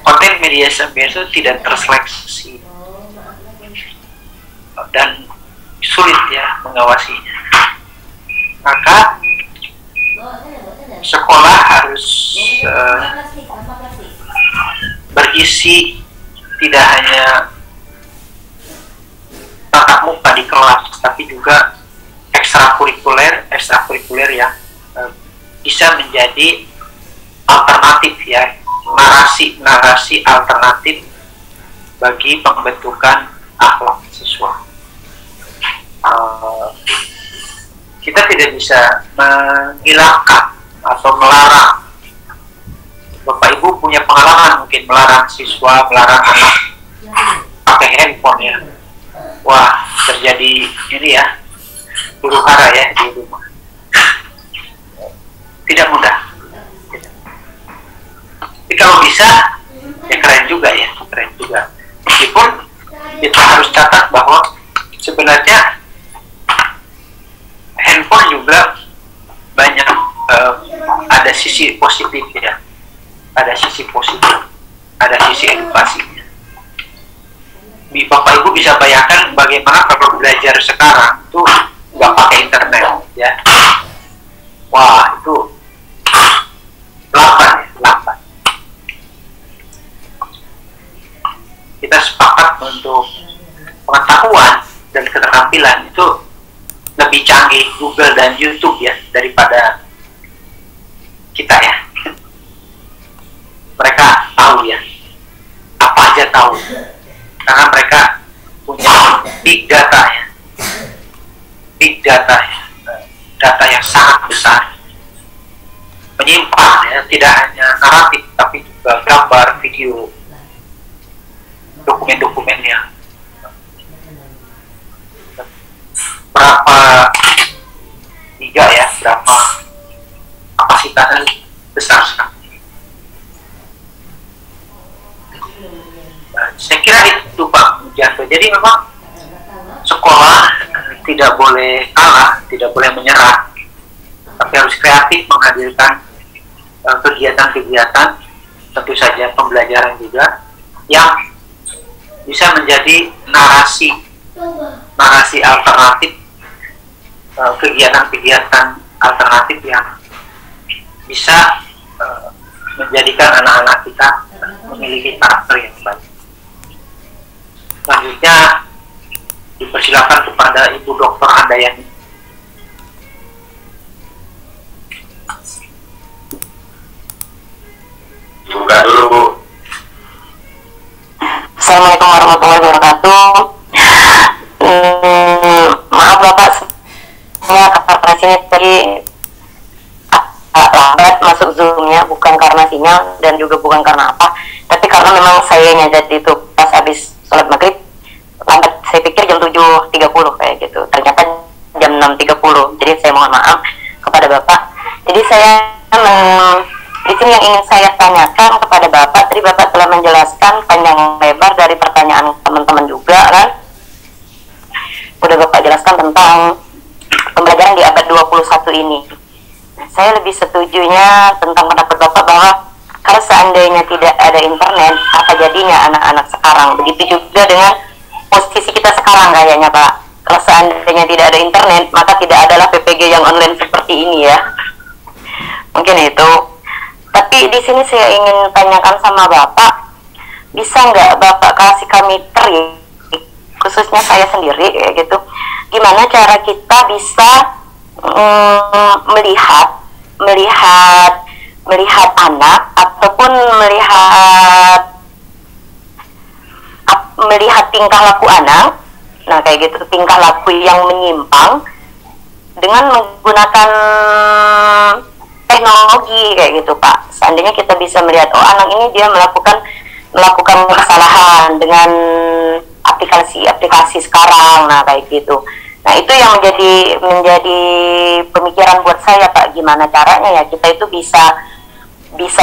Konten media sosial itu tidak terseleksi dan sulit, ya, mengawasinya. Maka sekolah harus berisi tidak hanya tatap muka di kelas, tapi juga ekstrakurikuler yang bisa menjadi alternatif, ya, narasi alternatif bagi pembentukan akhlak siswa. Kita tidak bisa menghilangkan atau melarang. Bapak Ibu punya pengalaman mungkin melarang siswa, melarang anak pakai handphone, ya. Wah, terjadi ini, ya, huru-hara, ya, di rumah. Tidak mudah. Tapi kalau bisa, ya keren juga, ya, keren juga. Meskipun kita harus catat bahwa sebenarnya handphone juga banyak ada sisi positif, ya, ada sisi positif, ada sisi edukasinya. Bapak Ibu bisa bayangkan bagaimana kalau belajar sekarang itu nggak pakai internet, ya. Wah, itu lambat, ya, lambat. Kita sepakat untuk pengetahuan dan keterampilan itu lebih canggih Google dan YouTube, ya, daripada kita, ya. Mereka tahu, ya, apa aja tahu, karena mereka punya big data, ya, big data, ya, data yang sangat besar, menyimpan, ya, tidak hanya naratif tapi juga gambar, video, dokumen-dokumennya. Berapa giga, ya, berapa kapasitasnya besar sekali. Saya kira itu Pak Mujanto. Jadi memang sekolah tidak boleh kalah, tidak boleh menyerah, tapi harus kreatif menghadirkan kegiatan-kegiatan, tentu saja pembelajaran juga, yang bisa menjadi narasi alternatif, kegiatan-kegiatan alternatif yang bisa menjadikan anak-anak kita memiliki karakter yang baik. Selanjutnya dipersilakan kepada Ibu Dr. Handayani. Buka dulu, Bu. Assalamualaikum warahmatullahi wabarakatuh. Maaf Bapak, saya karena sini tadi lambat masuk Zoom-nya, bukan karena sinyal dan juga bukan karena apa, tapi karena memang saya nyadar itu pas habis sholat maghrib lambat. Saya pikir jam 7.30 kayak gitu, ternyata jam 6.30. Jadi saya mohon maaf kepada Bapak. Jadi saya di sini yang ingin saya tanyakan kepada Bapak, tadi Bapak telah menjelaskan panjang lebar dari pertanyaan teman-teman juga, kan? Udah Bapak jelaskan tentang pembelajaran di abad 21 ini. Saya lebih setujunya tentang pendapat Bapak bahwa kalau seandainya tidak ada internet, apa jadinya anak-anak sekarang? Begitu juga dengan posisi kita sekarang kayaknya, Pak. Kalau seandainya tidak ada internet, maka tidak adalah PPG yang online seperti ini, ya. Mungkin itu. Tapi di sini saya ingin tanyakan sama Bapak, bisa nggak Bapak kasih kami trik, khususnya saya sendiri, ya gitu, gimana cara kita bisa melihat anak ataupun melihat tingkah laku anak, nah kayak gitu, tingkah laku yang menyimpang dengan menggunakan teknologi kayak gitu Pak. Seandainya kita bisa melihat, oh anak ini dia melakukan kesalahan dengan aplikasi sekarang, nah kayak gitu. Nah itu yang menjadi pemikiran buat saya Pak, gimana caranya ya kita itu bisa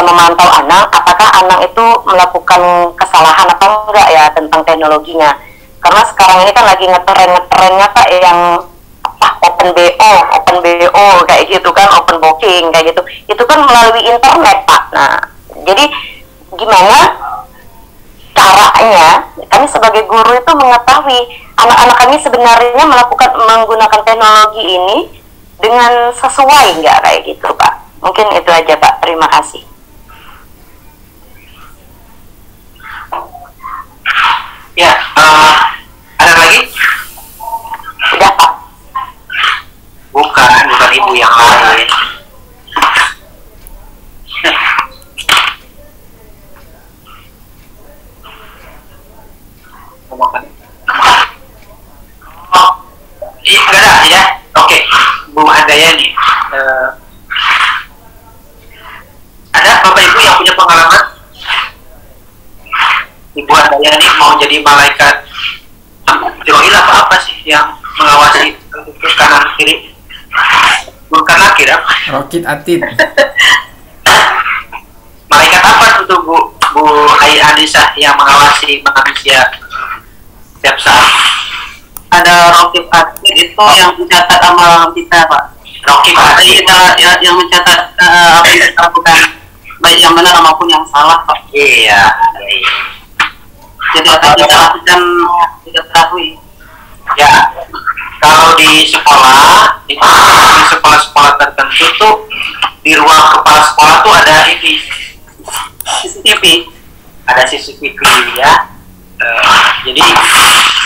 memantau anak, apakah anak itu melakukan kesalahan atau enggak ya tentang teknologinya. Karena sekarang ini kan lagi ngetrennya Pak yang open BO kayak gitu kan, open booking kayak gitu. Itu kan melalui internet Pak. Nah, jadi gimana caranya kami sebagai guru itu mengetahui anak-anak kami sebenarnya menggunakan teknologi ini dengan sesuai enggak kayak gitu Pak. Mungkin itu aja Pak, terima kasih. Ya, ada lagi? Udah Pak. Bukan ibu yang lain. Oh, iya, enggak ada ya. Oke, Bu Handayani. Ada Bapak Ibu yang punya pengalaman? Ibu Handayani mau jadi malaikat Jibril apa sih yang mengawasi ke kanan kiri? Bukan nakir ya? Rokit Atid. Malaikat apa itu Bu Anissa yang mengawasi manusia setiap saat? Ada Rokib Atid itu yang mencatat amal kita Pak. Rokib Atid yang mencatat apa yang kita lakukan, baik yang benar maupun yang salah Pak. Iya. Jadi apa yang kita lakukan kita ketahui. Ya, kalau di sekolah, di sekolah-sekolah tertentu tuh di ruang kepala sekolah tuh ada ini CCTV, ada CCTV ya. Jadi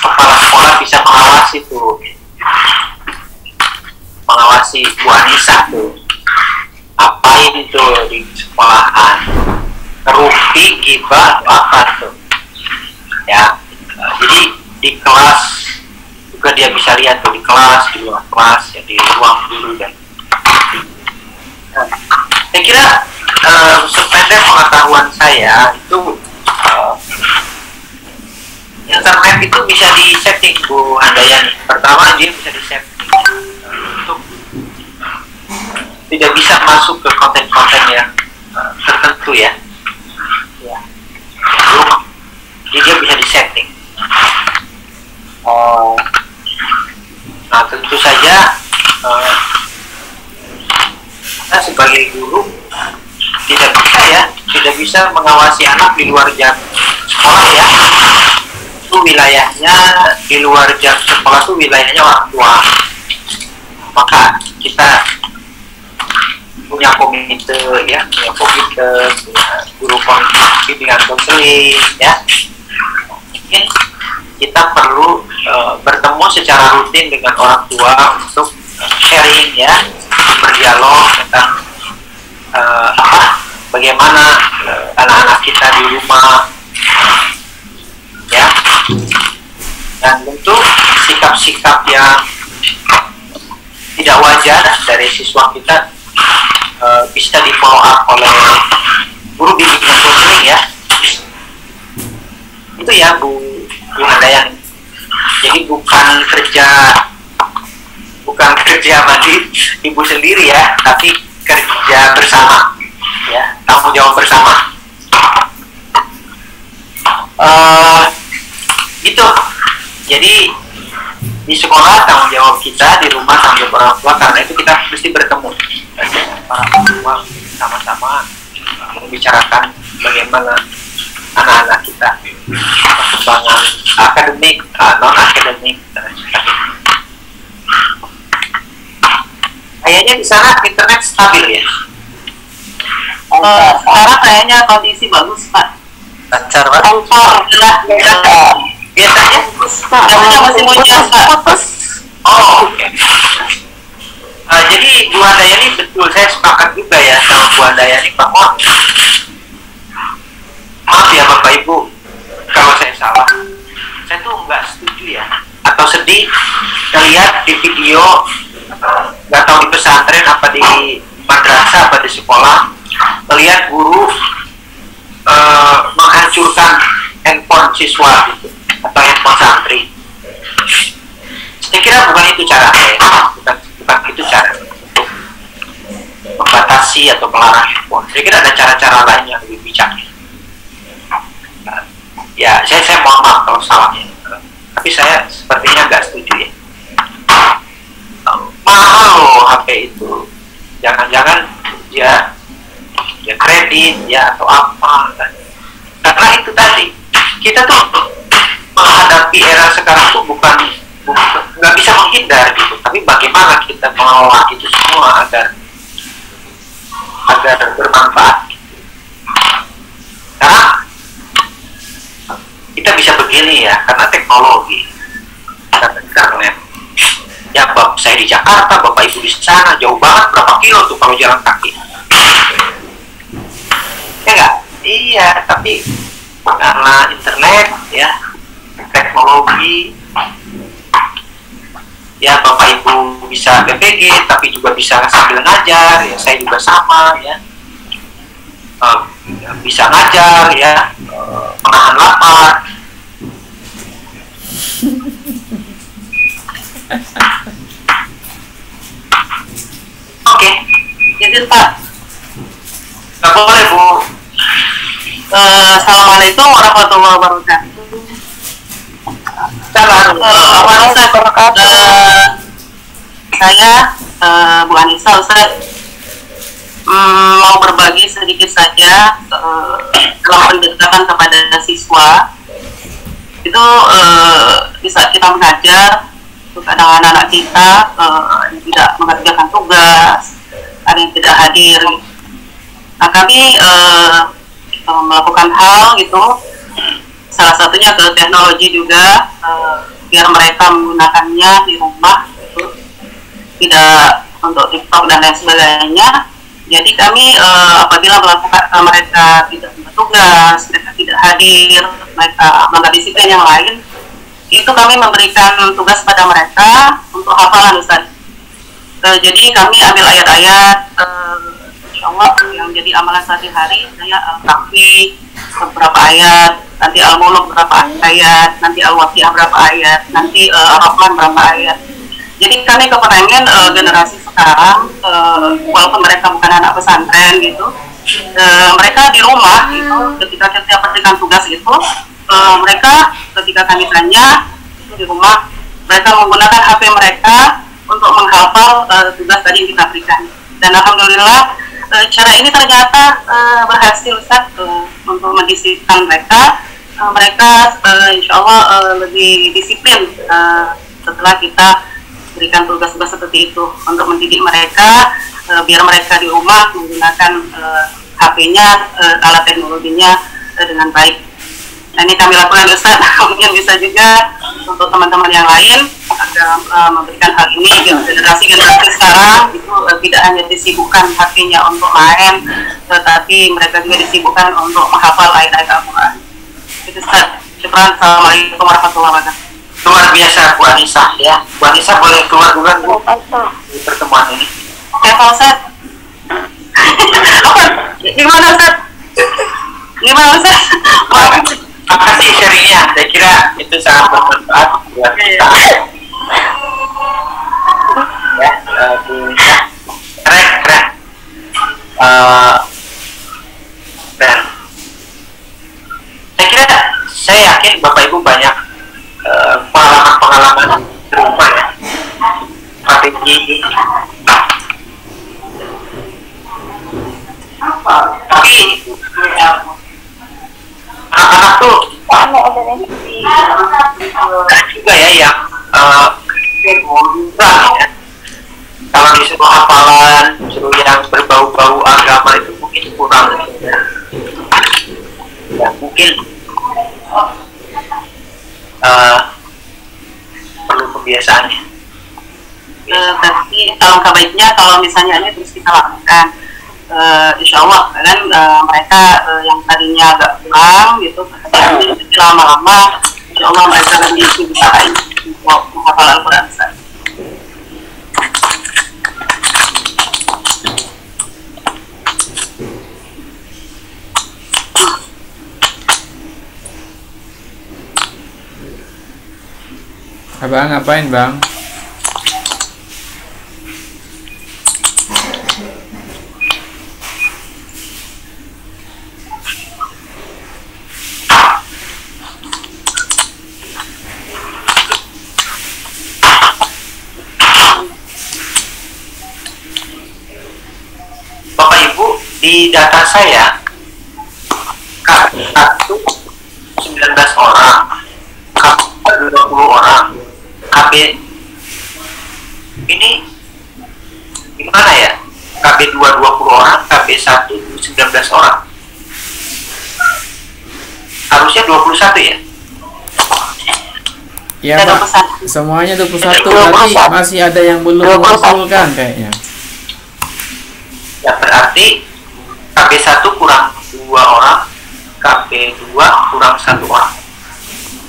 kepala sekolah bisa mengawasi Bu Anissa tuh apain itu di sekolahan, rupi gibah apa tuh ya. Jadi di kelas juga dia bisa lihat tuh, di kelas, di luar kelas, ya di ruang guru dan saya kira sependek pengetahuan saya itu internet itu bisa di setting Bu Handayani. Pertama dia bisa di setting untuk tidak bisa masuk ke konten-konten yang tertentu ya. Jadi dia bisa di setting. Nah tentu saja kita sebagai guru tidak bisa mengawasi anak di luar jam sekolah ya. Itu wilayahnya di luar jam sekolah, itu wilayahnya orang tua. Maka kita punya komite ya, punya guru bimbingan konseling ya. Mungkin kita perlu bertemu secara rutin dengan orang tua untuk sharing ya, berdialog tentang bagaimana anak-anak kita di rumah ya, dan tentu sikap-sikap yang tidak wajar dari siswa kita bisa di follow up oleh guru bimbingan konseling ya. Itu ya Bu Handayani. Jadi bukan kerja mandiri ibu sendiri ya, tapi kerja bersama ya, tanggung jawab bersama. Gitu. Jadi di sekolah tanggung jawab kita, di rumah tanggung jawab orang tua. Karena itu kita mesti bertemu orang tua sama-sama membicarakan bagaimana anak-anak kita perkembangan akademik, non akademik dan sebagainya. Kayaknya di sana internet stabil ya. Sekarang kayaknya kondisi bagus Pak. Lancar Pak. Biasanya masih muncul Pak. Oh, oke. Jadi Bu Handayani betul, saya sepakat juga ya sama Bu Handayani bahwa maaf ya Bapak Ibu kalau saya salah, saya tuh nggak setuju ya atau sedih melihat di video nggak tahu di pesantren apa di madrasah apa di sekolah, melihat guru menghancurkan handphone siswa gitu, atau handphone santri. Saya kira bukan itu caranya ya. bukan itu cara untuk membatasi atau melarang handphone. Saya kira ada cara-cara lain yang lebih bijak. Ya, saya mohon maaf kalau salahnya. Tapi saya sepertinya nggak setuju ya. Mahal loh HP itu. Jangan-jangan ya kredit ya atau apa kan. Karena itu tadi kita tuh menghadapi era sekarang tuh bukan nggak bisa menghindar gitu, tapi bagaimana kita mengelola itu semua agar bermanfaat. Karena kita bisa begini ya, karena teknologi, karena internet. Ya, saya di Jakarta, bapak ibu di sana, jauh banget berapa kilo tuh kalau jalan kaki. Ya nggak? Iya, tapi karena internet ya, teknologi, ya bapak ibu bisa PPG, tapi juga bisa sambil ngajar. Ya, saya juga sama ya, bisa ngajar ya, menahan lapar. Oke, Jadi Pak, nggak boleh Bu. Assalamualaikum warahmatullahi wabarakatuh. Salam. Saya Bu Anissa, Ustaz, mau berbagi sedikit saja dalam pendekatan kepada siswa. Itu di saat kita mengajar, kadang anak-anak kita yang tidak mengerjakan tugas, ada yang tidak hadir. Nah, kami melakukan hal gitu, salah satunya ke teknologi juga, biar mereka menggunakannya di rumah gitu, tidak untuk TikTok dan lain sebagainya. Jadi kami apabila melakukan mereka tidak bertugas, mereka tidak hadir, mereka melanggar disiplin yang lain, itu kami memberikan tugas pada mereka untuk hafalan, Ustaz. Jadi kami ambil ayat-ayat Insya Allah yang jadi amalan sehari-hari. Saya Al-Kahfi beberapa ayat, nanti Al-Muluk berapa ayat, nanti Al-Waqiah berapa ayat, nanti Ar-Rahman berapa ayat. Jadi kami kepengen generasi sekarang, walaupun mereka bukan anak pesantren gitu, mereka di rumah gitu, ketika kita berikan tugas itu, mereka ketika kami tanya itu di rumah, mereka menggunakan HP mereka untuk menghafal tugas tadi yang kita berikan. Dan alhamdulillah cara ini ternyata berhasil, Ustaz, untuk mendisiplinkan mereka. Mereka insya Allah lebih disiplin setelah kita berikan tugas-tugas seperti itu untuk mendidik mereka, biar mereka di rumah menggunakan HP-nya, alat teknologinya dengan baik. Nah, ini kami lakukan, Ustaz. Mungkin bisa juga untuk teman-teman yang lain agar memberikan hal ini. Generasi-generasi sekarang itu tidak hanya disibukkan HP-nya untuk main, tetapi mereka juga disibukkan untuk menghafal ayat-ayat Al-Quran. Itu, Ustaz. Assalamualaikum warahmatullahi wabarakatuh. Luar biasa Bu Anissa ya. Bu Anissa boleh keluar dulu di pertemuan ini. Ya, Pak Ustaz. Apa? Gimana, Ustaz? Gimana, Ustaz? Makasih sharingnya. Saya kira itu sangat bermanfaat buat kita. Ya, keren. Dan saya yakin Bapak Ibu banyak pengalaman di rumah ya. Strategi. Tapi anak-anak tuh ada juga ya yang kurang ya. Kalau disuruh hafalan, suruh yang berbau-bau agama itu mungkin kurang ya, mungkin perlu kebiasaannya. Tapi alangkah baiknya kalau misalnya ini terus kita lakukan, insya Allah kan mereka yang tadinya agak kurang gitu, lama-lama insya Allah mereka lebih bisa untuk menghafal Al-Quran. Abang ngapain bang? Bapak Ibu, di data saya K1 19 orang, K2 20 orang, KB ini gimana ya? KB2 20 orang, KB1 19 orang. Harusnya 21 ya? Ya Pak, semuanya 21, tapi masih ada yang belum mengumpulkan kayaknya. Ya berarti KB1 kurang 2 orang, KB2 kurang 1 orang.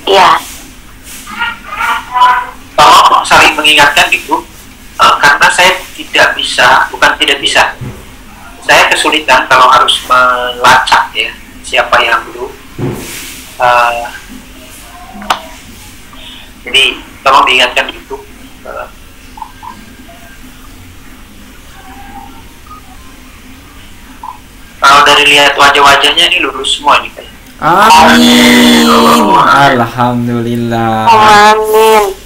Iya. Tolong saling mengingatkan gitu, karena saya tidak bisa, bukan tidak bisa, saya kesulitan kalau harus melacak ya siapa yang belum. Jadi tolong diingatkan gitu. Kalau dari lihat wajah-wajahnya ini lulus semua nih. Amin. Alhamdulillah. Amin.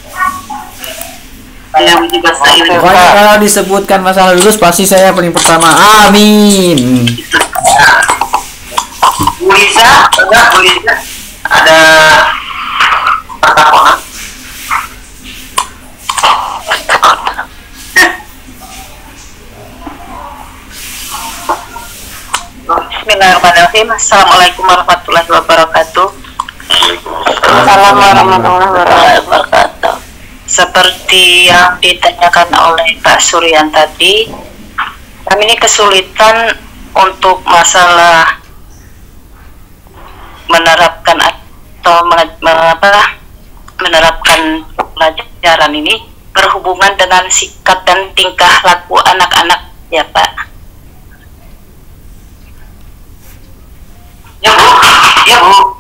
Yang di bahasa Inggris. Pokoknya kalau disebutkan masalah lulus pasti saya paling pertama. Amin. Bu Liza, enggak Bu Liza, ada pertakonan. Bismillahirrahmanirrahim. Assalamualaikum warahmatullahi wabarakatuh. Assalamualaikum warahmatullahi wabarakatuh. Seperti yang ditanyakan oleh Pak Suryan tadi, kami ini kesulitan untuk masalah menerapkan atau menerapkan pelajaran ini berhubungan dengan sikap dan tingkah laku anak-anak, ya Pak. Ya Bu, ya Bu.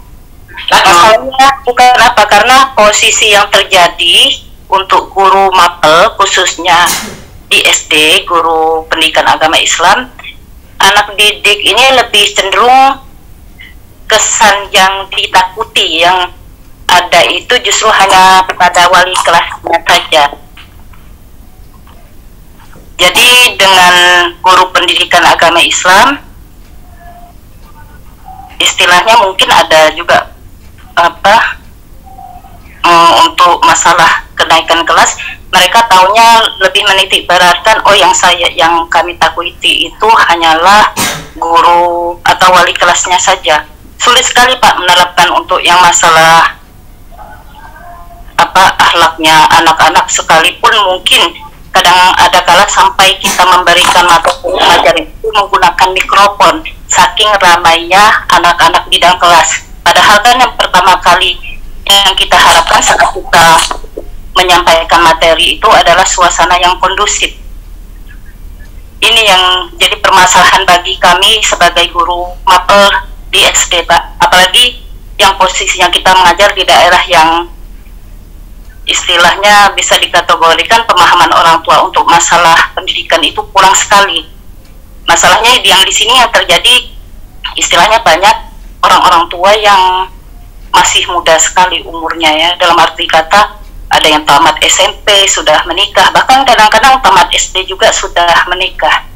Masalahnya bukan apa, karena posisi yang terjadi untuk guru mapel khususnya di SD, guru pendidikan agama Islam, anak didik ini lebih cenderung kesan yang ditakuti yang ada itu justru hanya pada wali kelasnya saja. Jadi dengan guru pendidikan agama Islam, istilahnya mungkin ada juga untuk masalah kenaikan kelas, mereka taunya lebih menitik beratkan, oh yang kami takuti itu hanyalah guru atau wali kelasnya saja. Sulit sekali Pak menerapkan untuk yang masalah akhlaknya anak-anak, sekalipun mungkin kadang ada kala sampai kita memberikan materi pelajaran itu menggunakan mikrofon saking ramainya anak-anak di dalam kelas. Padahal kan yang pertama kali yang kita harapkan saat kita menyampaikan materi itu adalah suasana yang kondusif. Ini yang jadi permasalahan bagi kami sebagai guru mapel di SD Pak. Apalagi yang posisinya kita mengajar di daerah yang istilahnya bisa dikategorikan pemahaman orang tua untuk masalah pendidikan itu kurang sekali. Masalahnya yang di sini yang terjadi istilahnya banyak orang-orang tua yang masih muda sekali umurnya ya, dalam arti kata ada yang tamat SMP sudah menikah, bahkan kadang-kadang tamat SD juga sudah menikah.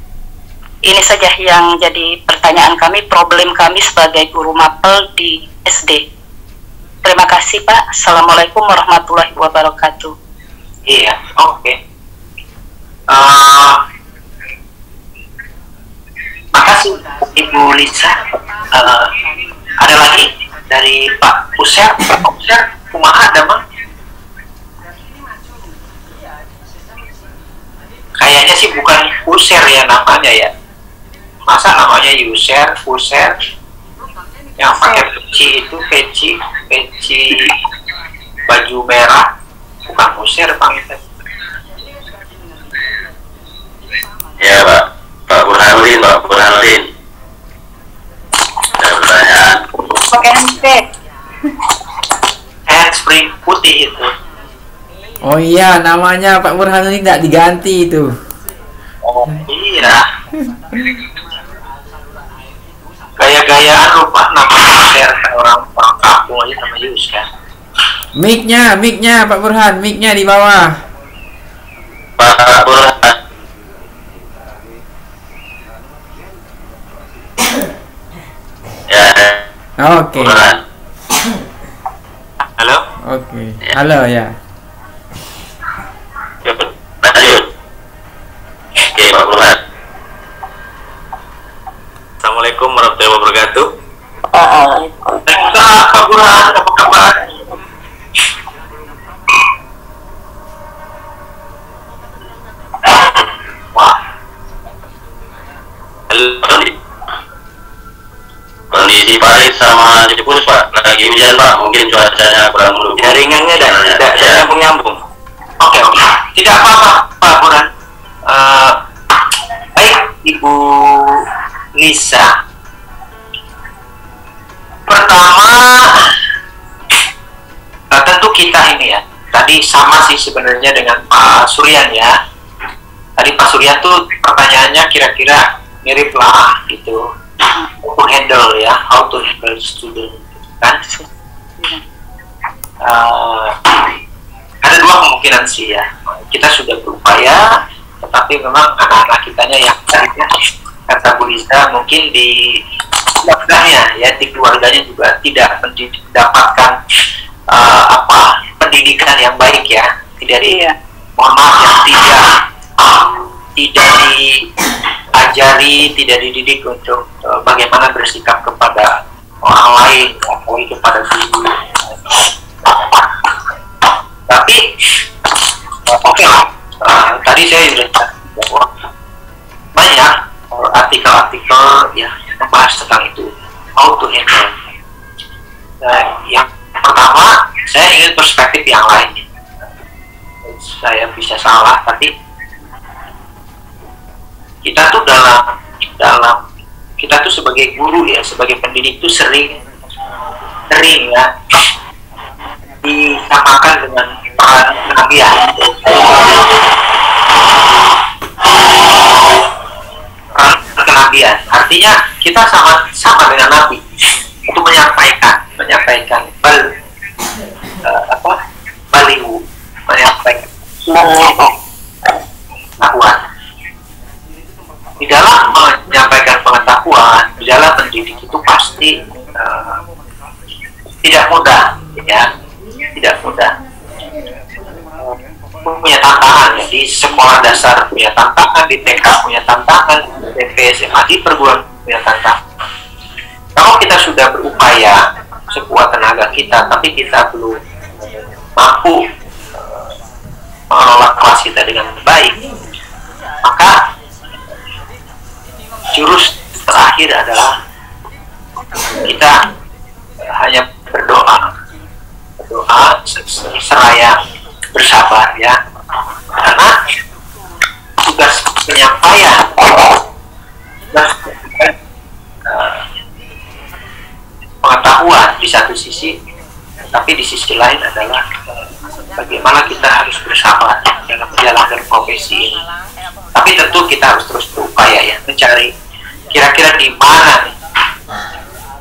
Ini saja yang jadi pertanyaan kami, problem kami sebagai guru mapel di SD. Terima kasih Pak. Assalamualaikum warahmatullahi wabarakatuh. Iya, oke. Makasih Ibu Lisa. Ada lagi dari Pak User. Pak User, kumaha ada mah? Kayaknya sih bukan User ya namanya ya. Masa namanya User, User? Yang pakai peci baju merah, bukan User Pak. Ya Pak Burhanuddin. Ada pertanyaan. Pakai handset. Handspring putih itu. Oh iya, namanya Pak Burhanuddin tidak diganti itu. Oh iya. Gaya-gayaan lupa nama kayak orang kampung aja sama Yus kan. Mic-nya Pak Burhan, mic-nya di bawah. Pak Burhan. Ya. Oke. Burhan. Halo. Oke. Halo ya. Lanjut. Oke, Pak Burhan. Assalamualaikum warahmatullahi wabarakatuh. Waalaikumsalam. Pak Burhan, apa kabar? Wah. Kondisi Paris sama Jepus Pak, lagi hujan Pak, mungkin cuacanya kurang mendukung. Jaringannya tidak Ya. nyambung. Oke. Tidak apa-apa, Pak Burhan. Baik, Ibu Lisa. Pertama, tentu kita ini ya. Tadi sama sih sebenarnya dengan Pak Suryan ya. Tadi Pak Suryan tuh pertanyaannya kira-kira mirip lah gitu. How to handle ya, how to handle student kan? Ada dua kemungkinan sih ya. Kita sudah berupaya, tetapi memang anak-anak kitanya yang tadinya kata Bu Lisa mungkin di keluarganya ya, di keluarganya juga tidak mendapatkan pendidikan yang baik ya, tidak mohon maaf ya, tidak diajari, tidak dididik untuk bagaimana bersikap kepada orang lain, apalagi kepada guru. Tapi oke lah, tadi saya sudah bahwa banyak artikel-artikel yang membahas tentang itu, how to handle. Yang pertama, saya ingin perspektif yang lain. Saya bisa salah, tapi kita tuh dalam kita tuh sebagai guru ya, sebagai pendidik tuh sering ya disamakan dengan peran kenabian. Peran kenabian artinya kita sama dengan Nabi untuk menyampaikan balihu, menyampaikan pengetahuan. Di dalam menyampaikan pengetahuan, di dalam mendidik itu pasti tidak mudah ya, tidak mudah. Punya tantangan ya, di sekolah dasar punya tantangan, di TK punya tantangan, di SMP, SMA, di perguruan punya tantangan. Kalau kita sudah berupaya sekuat tenaga kita, tapi kita belum mampu mengelola kelas kita dengan baik, maka jurus terakhir adalah kita hanya berdoa seraya bersabar ya, karena tugas penyampaian pengetahuan di satu sisi, tapi di sisi lain adalah bagaimana kita harus bersabar dalam menjalankan profesi ini. Tapi tentu kita harus terus berupaya ya, mencari kira-kira di mana nih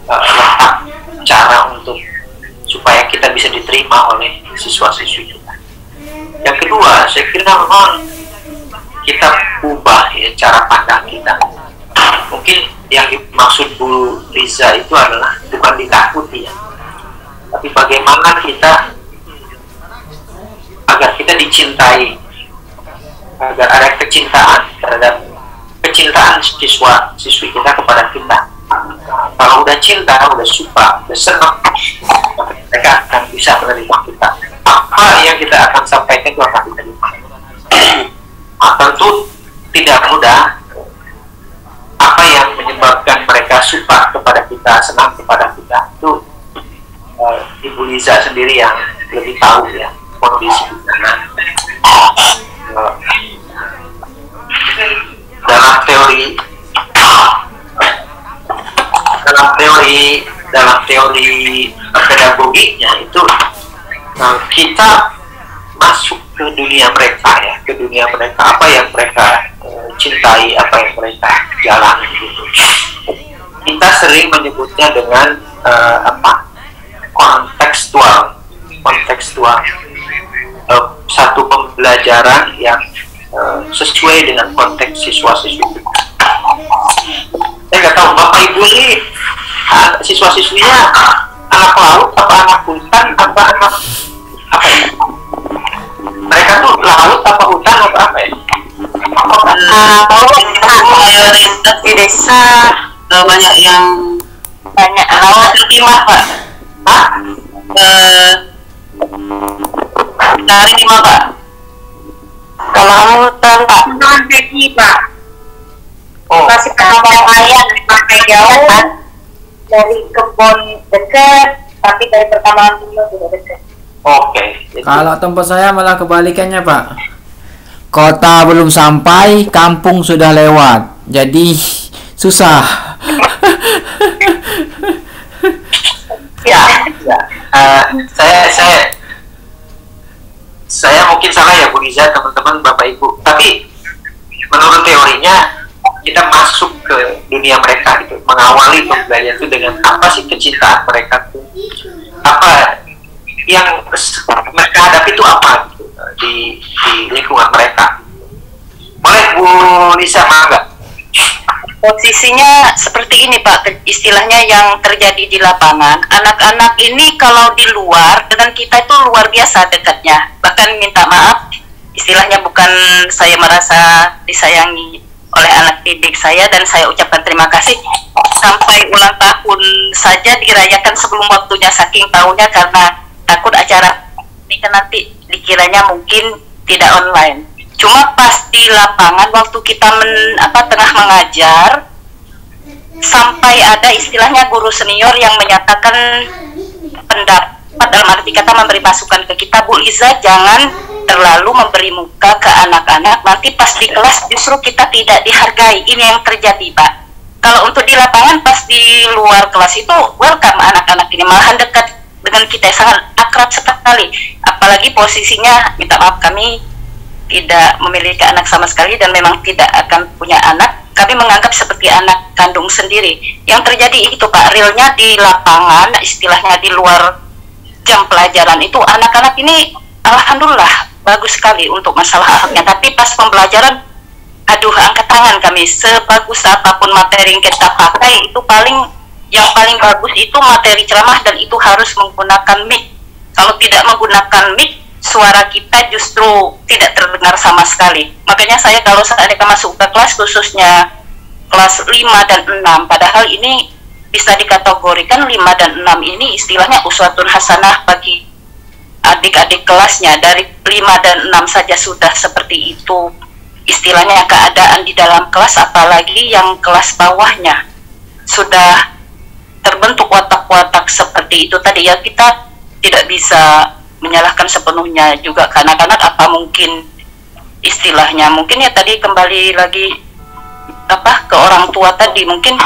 letak cara untuk supaya kita bisa diterima oleh siswa-siswi kita. Yang kedua, saya kira memang kita ubah ya cara pandang kita. Mungkin yang dimaksud Bu Liza itu adalah bukan ditakuti ya, tapi bagaimana kita agar kita dicintai, agar ada kecintaan terhadap siswa-siswi kita kepada kita. Kalau udah cinta, udah suka, udah senang, mereka akan bisa menerima kita. Apa yang kita akan sampaikan itu akan diterima. Tentu tidak mudah. Apa yang menyebabkan mereka suka kepada kita, senang kepada kita, itu Ibu Liza sendiri yang lebih tahu ya kondisi di sana. Dalam teori pedagogiknya itu kita masuk ke dunia mereka ya, ke dunia mereka, apa yang mereka cintai, apa yang mereka jalani gitu. Kita sering menyebutnya dengan kontekstual, satu pembelajaran yang sesuai dengan konteks siswa-siswi. Saya nggak tahu Bapak Ibu ini siswa-siswinya anak laut apa anak hutan apa anak apa ya? Mereka tuh laut apa hutan apa apa ya? Mayoritas di desa banyak yang laut timah Pak. Dari timah Pak. Kalau hutan Pak, non-peki Pak. Masih penambang ayam sampai jauh dari kebun dekat, tapi dari pertambangan dulu sudah dekat. Oke. Kalau tempat saya malah kebalikannya, Pak. Kota belum sampai, kampung sudah lewat. Jadi susah. Ya. Saya mungkin salah ya Bu Riza, teman-teman Bapak Ibu. Tapi menurut teorinya kita masuk ke dunia mereka gitu, mengawali pembelajaran itu dengan apa sih kecintaan mereka tuh, apa yang mereka hadapi itu apa gitu, di lingkungan mereka. Boleh Bu Lisa, mangga. Posisinya seperti ini Pak, istilahnya yang terjadi di lapangan. Anak-anak ini kalau di luar dengan kita itu luar biasa dekatnya. Bahkan minta maaf, istilahnya bukan saya merasa disayangi oleh anak didik saya, dan saya ucapkan terima kasih. Sampai ulang tahun saja dirayakan sebelum waktunya, saking tahunya, karena takut acara ini kan nanti dikiranya mungkin tidak online. Cuma pas di lapangan waktu kita tengah mengajar, sampai ada istilahnya guru senior yang menyatakan pendapat, dalam arti kata memberi masukan ke kita, Bu Liza jangan terlalu memberi muka ke anak-anak, nanti pas di kelas justru kita tidak dihargai. Ini yang terjadi Pak. Kalau untuk di lapangan pas di luar kelas itu welcome, anak-anak ini malahan dekat dengan kita, sangat akrab sekali. Apalagi posisinya, minta maaf, kami tidak memiliki anak sama sekali dan memang tidak akan punya anak. Kami menganggap seperti anak kandung sendiri. Yang terjadi itu Pak, realnya di lapangan, istilahnya di luar jam pelajaran itu, anak-anak ini alhamdulillah bagus sekali untuk masalah akhlaknya. Tapi pas pembelajaran, aduh, angkat tangan kami. Sebagus apapun materi yang kita pakai, itu yang paling bagus itu materi ceramah, dan itu harus menggunakan mic. Kalau tidak menggunakan mic, suara kita justru tidak terdengar sama sekali. Makanya saya kalau seandainya masuk ke kelas, khususnya kelas 5 dan 6, padahal ini bisa dikategorikan 5 dan 6 ini istilahnya uswatun hasanah bagi adik-adik kelasnya. Dari 5 dan 6 saja sudah seperti itu istilahnya keadaan di dalam kelas, apalagi yang kelas bawahnya sudah terbentuk watak-watak seperti itu tadi ya. Kita tidak bisa menyalahkan sepenuhnya juga kanak-kanak, apa mungkin istilahnya mungkin ya tadi kembali lagi ke orang tua tadi, mungkin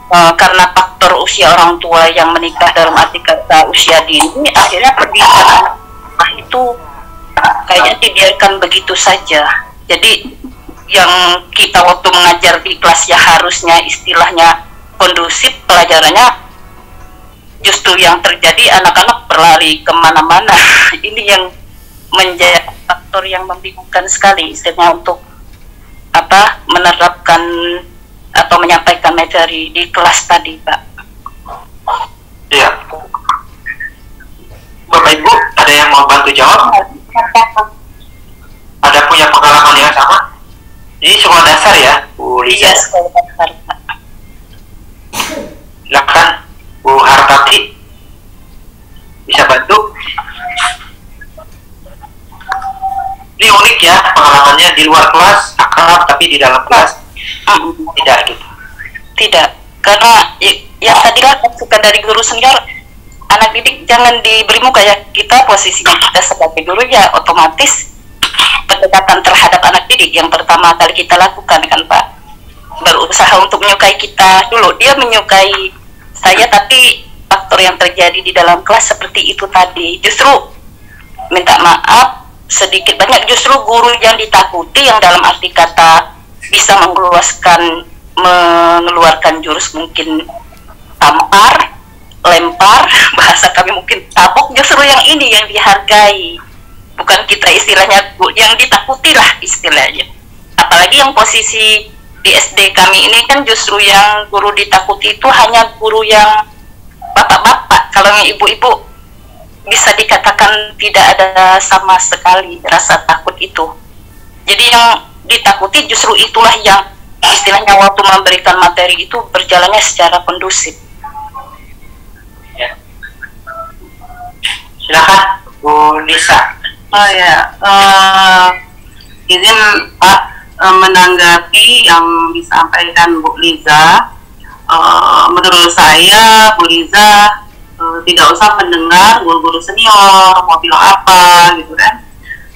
karena faktor usia orang tua yang menikah, dalam arti kata usia dini, akhirnya pendidikan anak itu kayaknya dibiarkan begitu saja. Jadi yang kita waktu mengajar di kelas ya harusnya istilahnya kondusif pelajarannya, justru yang terjadi anak-anak berlari kemana-mana. Ini yang menjadi faktor yang membingungkan sekali istilahnya untuk menerapkan atau menyampaikan materi di kelas tadi Pak. Iya. Bapak Ibu, ada yang mau bantu jawab? Ada punya pengalaman yang sama? Ini sekolah dasar ya, Bu Liza? Iya, sekolah dasar Pak. Silakan Bu Hartati, bisa bantu? Ini unik ya pengalamannya, di luar kelas akrab tapi di dalam kelas tidak gitu. Tidak, karena yang tadi lah suka dari guru senior, anak didik jangan diberi muka ya. Kita posisinya kita sebagai guru ya otomatis pendekatan terhadap anak didik yang pertama kali kita lakukan kan Pak, berusaha untuk menyukai kita dulu. Dia menyukai saya, tapi faktor yang terjadi di dalam kelas seperti itu tadi, justru minta maaf sedikit banyak justru guru yang ditakuti, yang dalam arti kata bisa mengeluarkan jurus mungkin tampar, lempar, bahasa kami mungkin tabok, justru yang ini yang dihargai, bukan kita istilahnya yang ditakuti lah istilahnya. Apalagi yang posisi di SD kami ini kan justru yang guru ditakuti itu hanya guru yang bapak-bapak. Kalau yang ibu-ibu bisa dikatakan tidak ada sama sekali rasa takut itu. Jadi yang ditakuti justru itulah yang istilahnya waktu memberikan materi itu berjalannya secara kondusif. Ya. Silakan Bu Nisa. Oh ya, izin Pak menanggapi yang disampaikan Bu Liza. Menurut saya Bu Liza tidak usah mendengar guru-guru senior mau bilang apa gitu kan.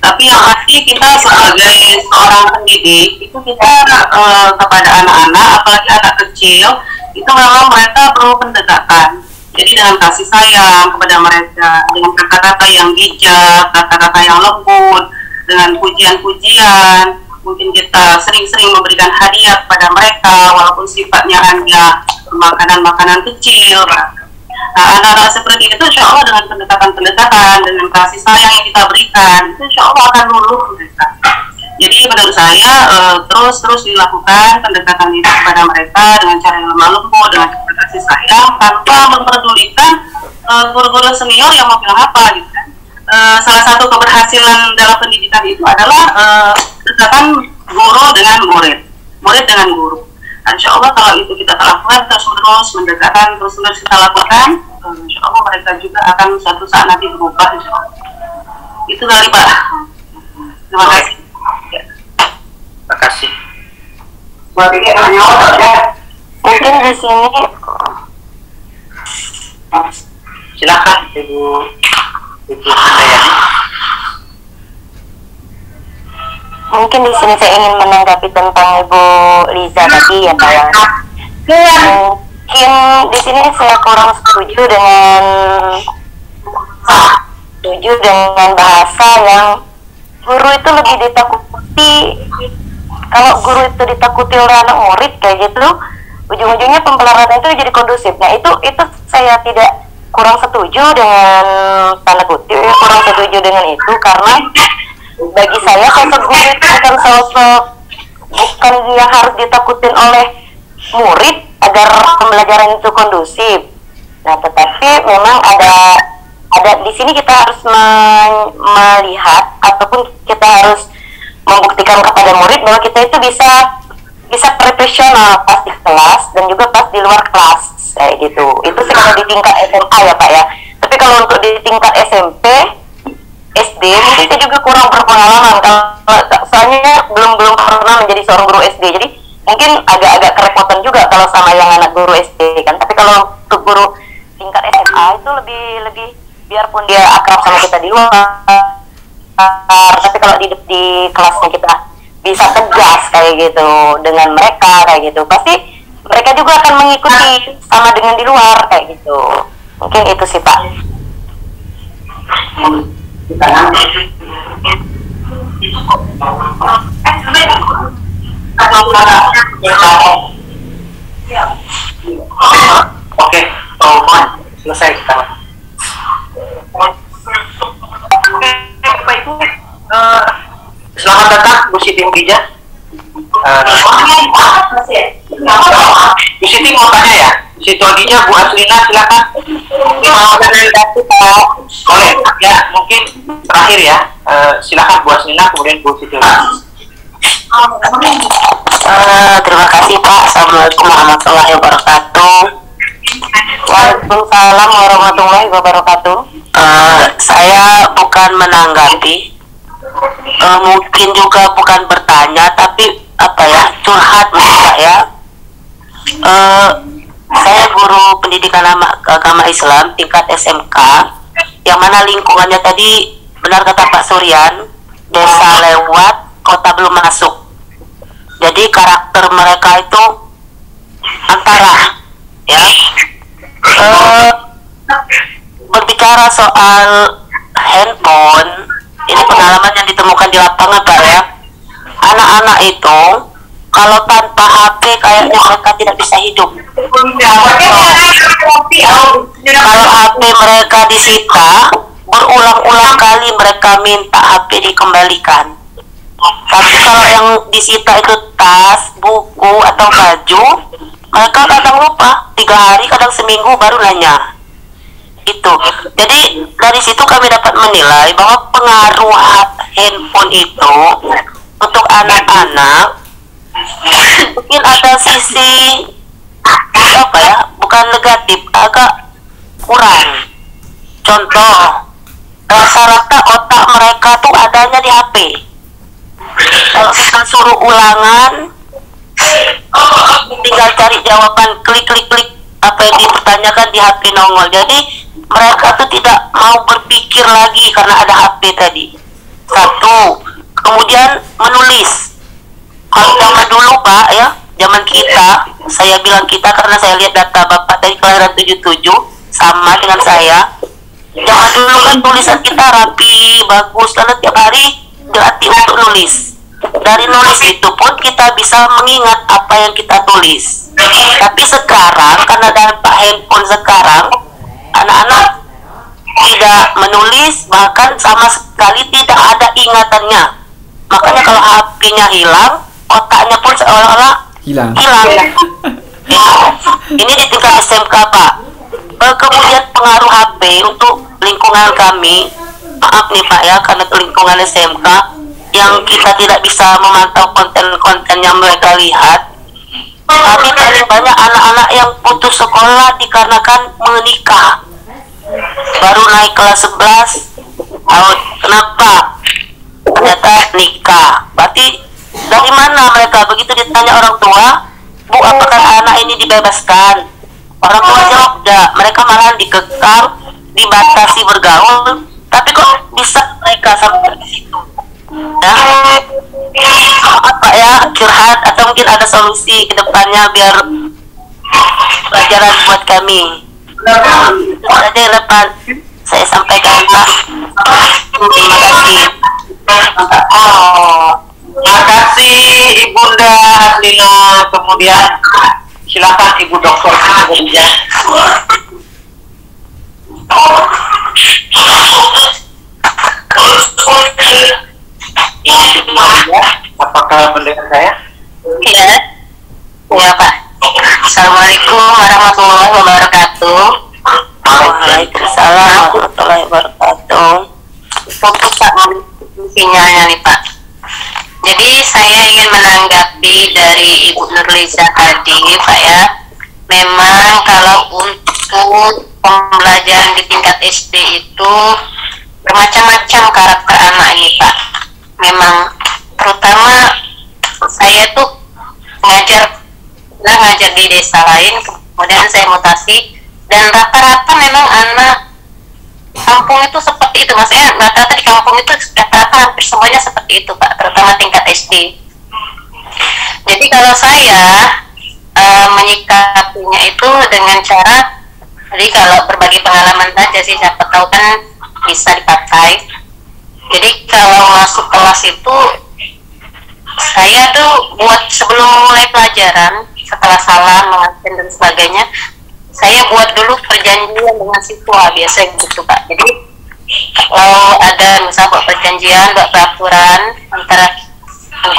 Tapi yang pasti kita sebagai seorang pendidik itu kita kepada anak-anak, apalagi anak kecil, itu memang mereka perlu pendekatan. Jadi dengan kasih sayang kepada mereka, dengan kata-kata yang bijak, kata-kata yang lembut, dengan pujian-pujian. Mungkin kita sering-sering memberikan hadiah kepada mereka, walaupun sifatnya hanya makanan-makanan kecil. Nah, anak-anak seperti itu insya Allah dengan pendekatan-pendekatan, dengan kasih sayang yang kita berikan, itu insya Allah akan luluh mereka. Jadi menurut saya terus dilakukan pendekatan itu kepada mereka dengan cara yang lemah lembut, dengan kasih sayang, tanpa memperdulikan guru-guru senior yang mau bilang apa gitu kan. Salah satu keberhasilan dalam pendidikan itu adalah pendekatan guru dengan murid dengan guru. Insya Allah kalau itu kita lakukan terus mendekatkan, terus kita lakukan, insya Allah mereka juga akan suatu saat nanti berubah. Insya Allah. Itu kali Pak. Terima kasih. Ya. Terima kasih. Mungkin di sini Silakan Ibu Handayani. mungkin di sini saya ingin menanggapi tentang Ibu Liza tadi ya Pak ya. Mungkin di sini saya kurang setuju dengan bahasa yang guru itu lebih ditakuti. Kalau guru itu ditakuti oleh anak murid kayak gitu, ujung-ujungnya pembelajaran itu jadi kondusif. Nah itu saya tidak kurang setuju dengan tanda kutip, kurang setuju dengan itu karena bagi saya sosok guru itu bukan yang harus ditakutin oleh murid agar pembelajaran itu kondusif. Nah tetapi memang ada di sini kita harus melihat ataupun kita harus membuktikan kepada murid bahwa kita itu bisa profesional pas di kelas dan juga pas di luar kelas kayak gitu. Itu sekarang di tingkat SMA ya Pak ya. Tapi kalau untuk di tingkat SMP, SD mungkin saya juga kurang berpengalaman soalnya belum pernah menjadi seorang guru SD. Jadi mungkin agak-agak kerepotan juga kalau sama yang anak guru SD kan. Tapi kalau untuk guru tingkat SMA itu lebih biarpun dia akrab sama kita di luar, tapi kalau di kelasnya kita bisa tegas kayak gitu dengan mereka kayak gitu, pasti mereka juga akan mengikuti sama dengan di luar kayak gitu. Mungkin itu sih Pak. Oke, selesai kita. Bapak Ibu, selamat datang Bu Siti Mugijah. Bu Siti mau tanya ya? Bu Siti Mugijah, Bu Aslina silakan. Boleh ya, mungkin terakhir ya. Silakan Bu Aslina, kemudian Bu Siti Mugijah. Terima kasih Pak. Assalamualaikum warahmatullahi wabarakatuh. Waalaikumsalam warahmatullahi wabarakatuh. Saya bukan menanggapi, mungkin juga bukan bertanya, tapi curhat Pak ya. Saya guru pendidikan agama Islam tingkat SMK, yang mana lingkungannya tadi benar kata Pak Suryan, desa lewat, kota belum masuk. Jadi karakter mereka itu antara ya. Berbicara soal handphone, ini pengalaman yang di lapangan Pak ya, anak-anak itu kalau tanpa HP kayaknya mereka tidak bisa hidup. Kalau HP mereka disita, berulang-ulang kali mereka minta HP dikembalikan. Tapi kalau yang disita itu tas, buku, atau baju, mereka kadang lupa, 3 hari, kadang seminggu baru nanya. Itu. Jadi dari situ kami dapat menilai bahwa pengaruh handphone itu untuk anak-anak mungkin ada sisi apa ya, bukan negatif, agak kurang. Contoh, rata-rata otak mereka tuh adanya di HP. Kalau kita suruh ulangan, tinggal cari jawaban, klik apa yang dipertanyakan di HP nongol. Jadi mereka tuh tidak mau berpikir lagi karena ada HP tadi. Satu, kemudian menulis. Kalau zaman dulu Pak ya, zaman kita, saya bilang kita karena saya lihat data Bapak dari kelahiran 77 sama dengan saya. Zaman dulu kan tulisan kita rapi, bagus, karena tiap hari dilatih untuk nulis. Dari nulis itu pun kita bisa mengingat apa yang kita tulis. Tapi sekarang karena dampak handphone sekarang, anak-anak tidak menulis, bahkan sama sekali tidak ada ingatannya. Makanya kalau HP-nya hilang, otaknya pun seolah-olah hilang. Ini di tingkat SMK Pak. Kemudian pengaruh HP untuk lingkungan kami, maaf nih Pak ya, karena lingkungan SMK yang kita tidak bisa memantau konten-konten yang mereka lihat. Tapi paling banyak anak-anak yang putus sekolah dikarenakan menikah. Baru naik kelas 11 tahun, kenapa? Ternyata nikah. Berarti dari mana mereka? Begitu ditanya orang tua, Bu, apakah anak ini dibebaskan? Orang tua jawab tidak. Mereka malah dikekang, dibatasi bergaul. Tapi kok bisa mereka sampai di situ? Ya, apa ya, curhat atau mungkin ada solusi ke depannya biar pelajaran buat kami. Itu saja yang dapat saya sampaikan Pak. Terima kasih. Terima kasih Ibunda Lina. Kemudian silakan Ibu Dokter bekerja. Apakah mendengar saya? Iya. Iya Pak. Assalamualaikum warahmatullahi wabarakatuh. Waalaikumsalam warahmatullahi wabarakatuh. Fokus Pak, sinyalnya nih Pak. Jadi saya ingin menanggapi dari Ibu Nurliza tadi Pak ya. Memang kalau untuk pembelajaran di tingkat SD itu bermacam-macam karakter anak ini Pak. Memang terutama saya tuh ngajar di desa lain, kemudian saya mutasi, dan rata-rata memang anak kampung itu seperti itu. Maksudnya rata-rata di kampung itu rata-rata hampir semuanya seperti itu Pak, terutama tingkat SD. Jadi kalau saya menyikapinya itu dengan cara, jadi kalau berbagi pengalaman saja sih, siapa tahu kan bisa dipakai. Jadi kalau masuk kelas itu saya tuh buat sebelum mulai pelajaran, setelah salam, mengaten dan sebagainya, saya buat dulu perjanjian dengan siswa, biasanya gitu Pak. Jadi kalau ada misalnya buat perjanjian, buat peraturan antara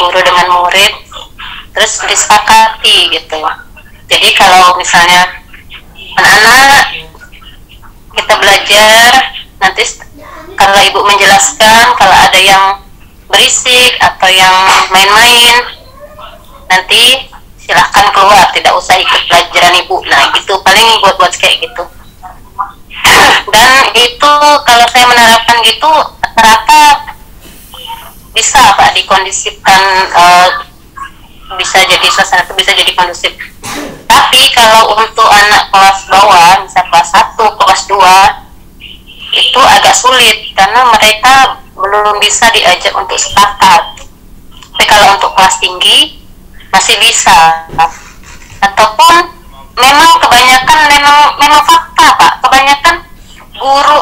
guru dengan murid, terus disepakati gitu. Jadi kalau misalnya anak-anak kita belajar, nanti kalau ibu menjelaskan, kalau ada yang berisik atau yang main-main, nanti silahkan keluar, tidak usah ikut pelajaran ibu. Nah gitu, paling buat kayak gitu. Dan itu kalau saya menerapkan gitu, rata-rata bisa Pak dikondisikan, bisa jadi suasana itu bisa jadi kondusif. Tapi kalau untuk anak kelas bawah, misalnya kelas 1, kelas 2, itu agak sulit karena mereka belum bisa diajak untuk sepakat. Tapi kalau untuk kelas tinggi masih bisa. Ataupun memang kebanyakan memang fakta Pak, kebanyakan guru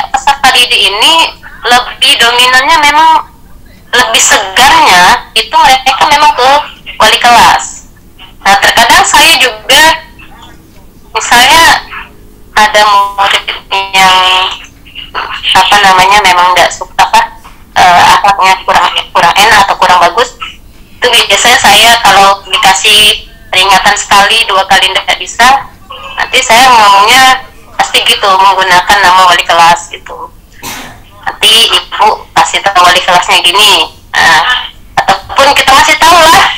peserta didik ini lebih dominannya memang lebih mereka memang ke wali kelas. Nah terkadang saya juga, misalnya ada murid yang apa namanya memang nggak suka akhlaknya kurang enak atau kurang bagus, itu biasanya saya kalau dikasih peringatan sekali 2 kali tidak bisa, nanti saya ngomongnya pasti gitu menggunakan nama wali kelas gitu. Nanti ibu kasih tahu wali kelasnya gini, ataupun kita masih tahu lah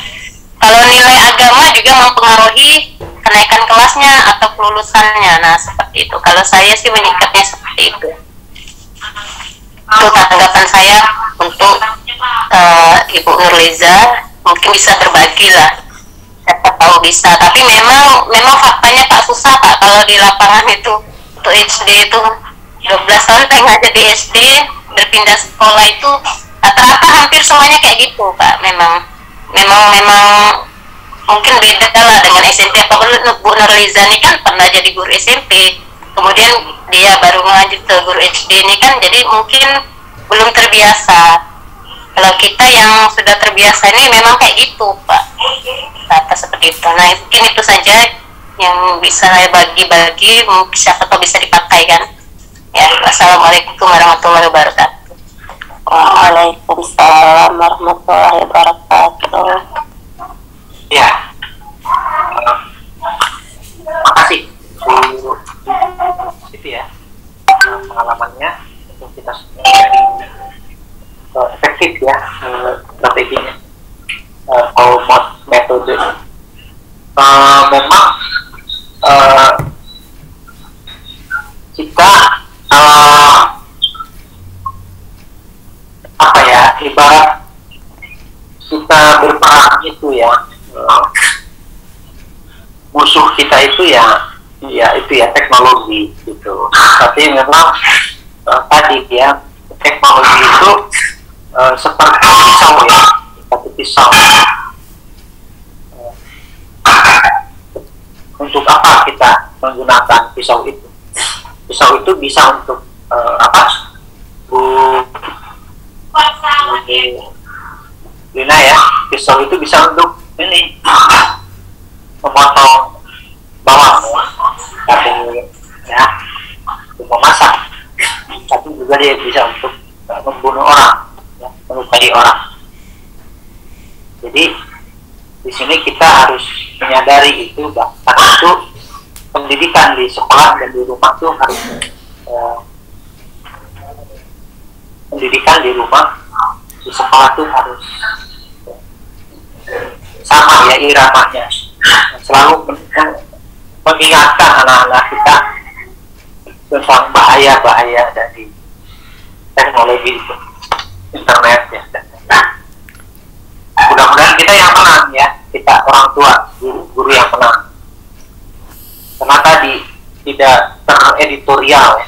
kalau nilai agama juga mempengaruhi kenaikan kelasnya atau kelulusannya. Nah seperti itu. Kalau saya sih menyikapnya seperti itu. Itu tanggapan saya untuk Ibu Nurliza. Mungkin bisa berbagi lah, siapa tahu bisa. Tapi memang faktanya Pak susah Pak kalau di lapangan itu. Untuk SD itu 12 tahun saya ngajar di SD, berpindah sekolah itu rata-rata hampir semuanya kayak gitu Pak. Memang mungkin beda lah dengan SMP. Apalagi Bu Nurliza ini kan pernah jadi guru SMP, kemudian dia baru lanjut ke guru SD ini kan, jadi mungkin belum terbiasa. Kalau kita yang sudah terbiasa ini memang kayak gitu Pak, kata seperti itu. Nah mungkin itu saja yang bisa saya bagi-bagi, mungkin siapa tahu bisa dipakai kan ya. Wassalamualaikum warahmatullahi wabarakatuh. Waalaikumsalam warahmatullahi wabarakatuh. Ya, makasih itu ya pengalamannya untuk kita efektif ya strateginya kalau metode memang kita apa ya, ibarat kita berperang itu ya, musuh kita itu ya teknologi gitu. Tapi memang tadi ya teknologi itu seperti pisau ya, seperti pisau. Untuk apa kita menggunakan pisau itu? Pisau itu bisa untuk apa? Lina ya, pisau itu bisa untuk ini memotong bawang ya, untuk memasak. Tapi juga dia bisa untuk membunuh orang, ya, melukai orang. Jadi di sini kita harus menyadari itu, bahkan itu pendidikan di sekolah dan di rumah tuh harus pendidikan di rumah, di sekolah tuh harus sama ya iramanya, selalu mengingatkan anak-anak kita tentang bahaya-bahaya dari teknologi itu, internet ya. Mudah-mudahan kita yang menang ya, kita orang tua, guru yang menang. Karena tadi tidak tereditorial ya,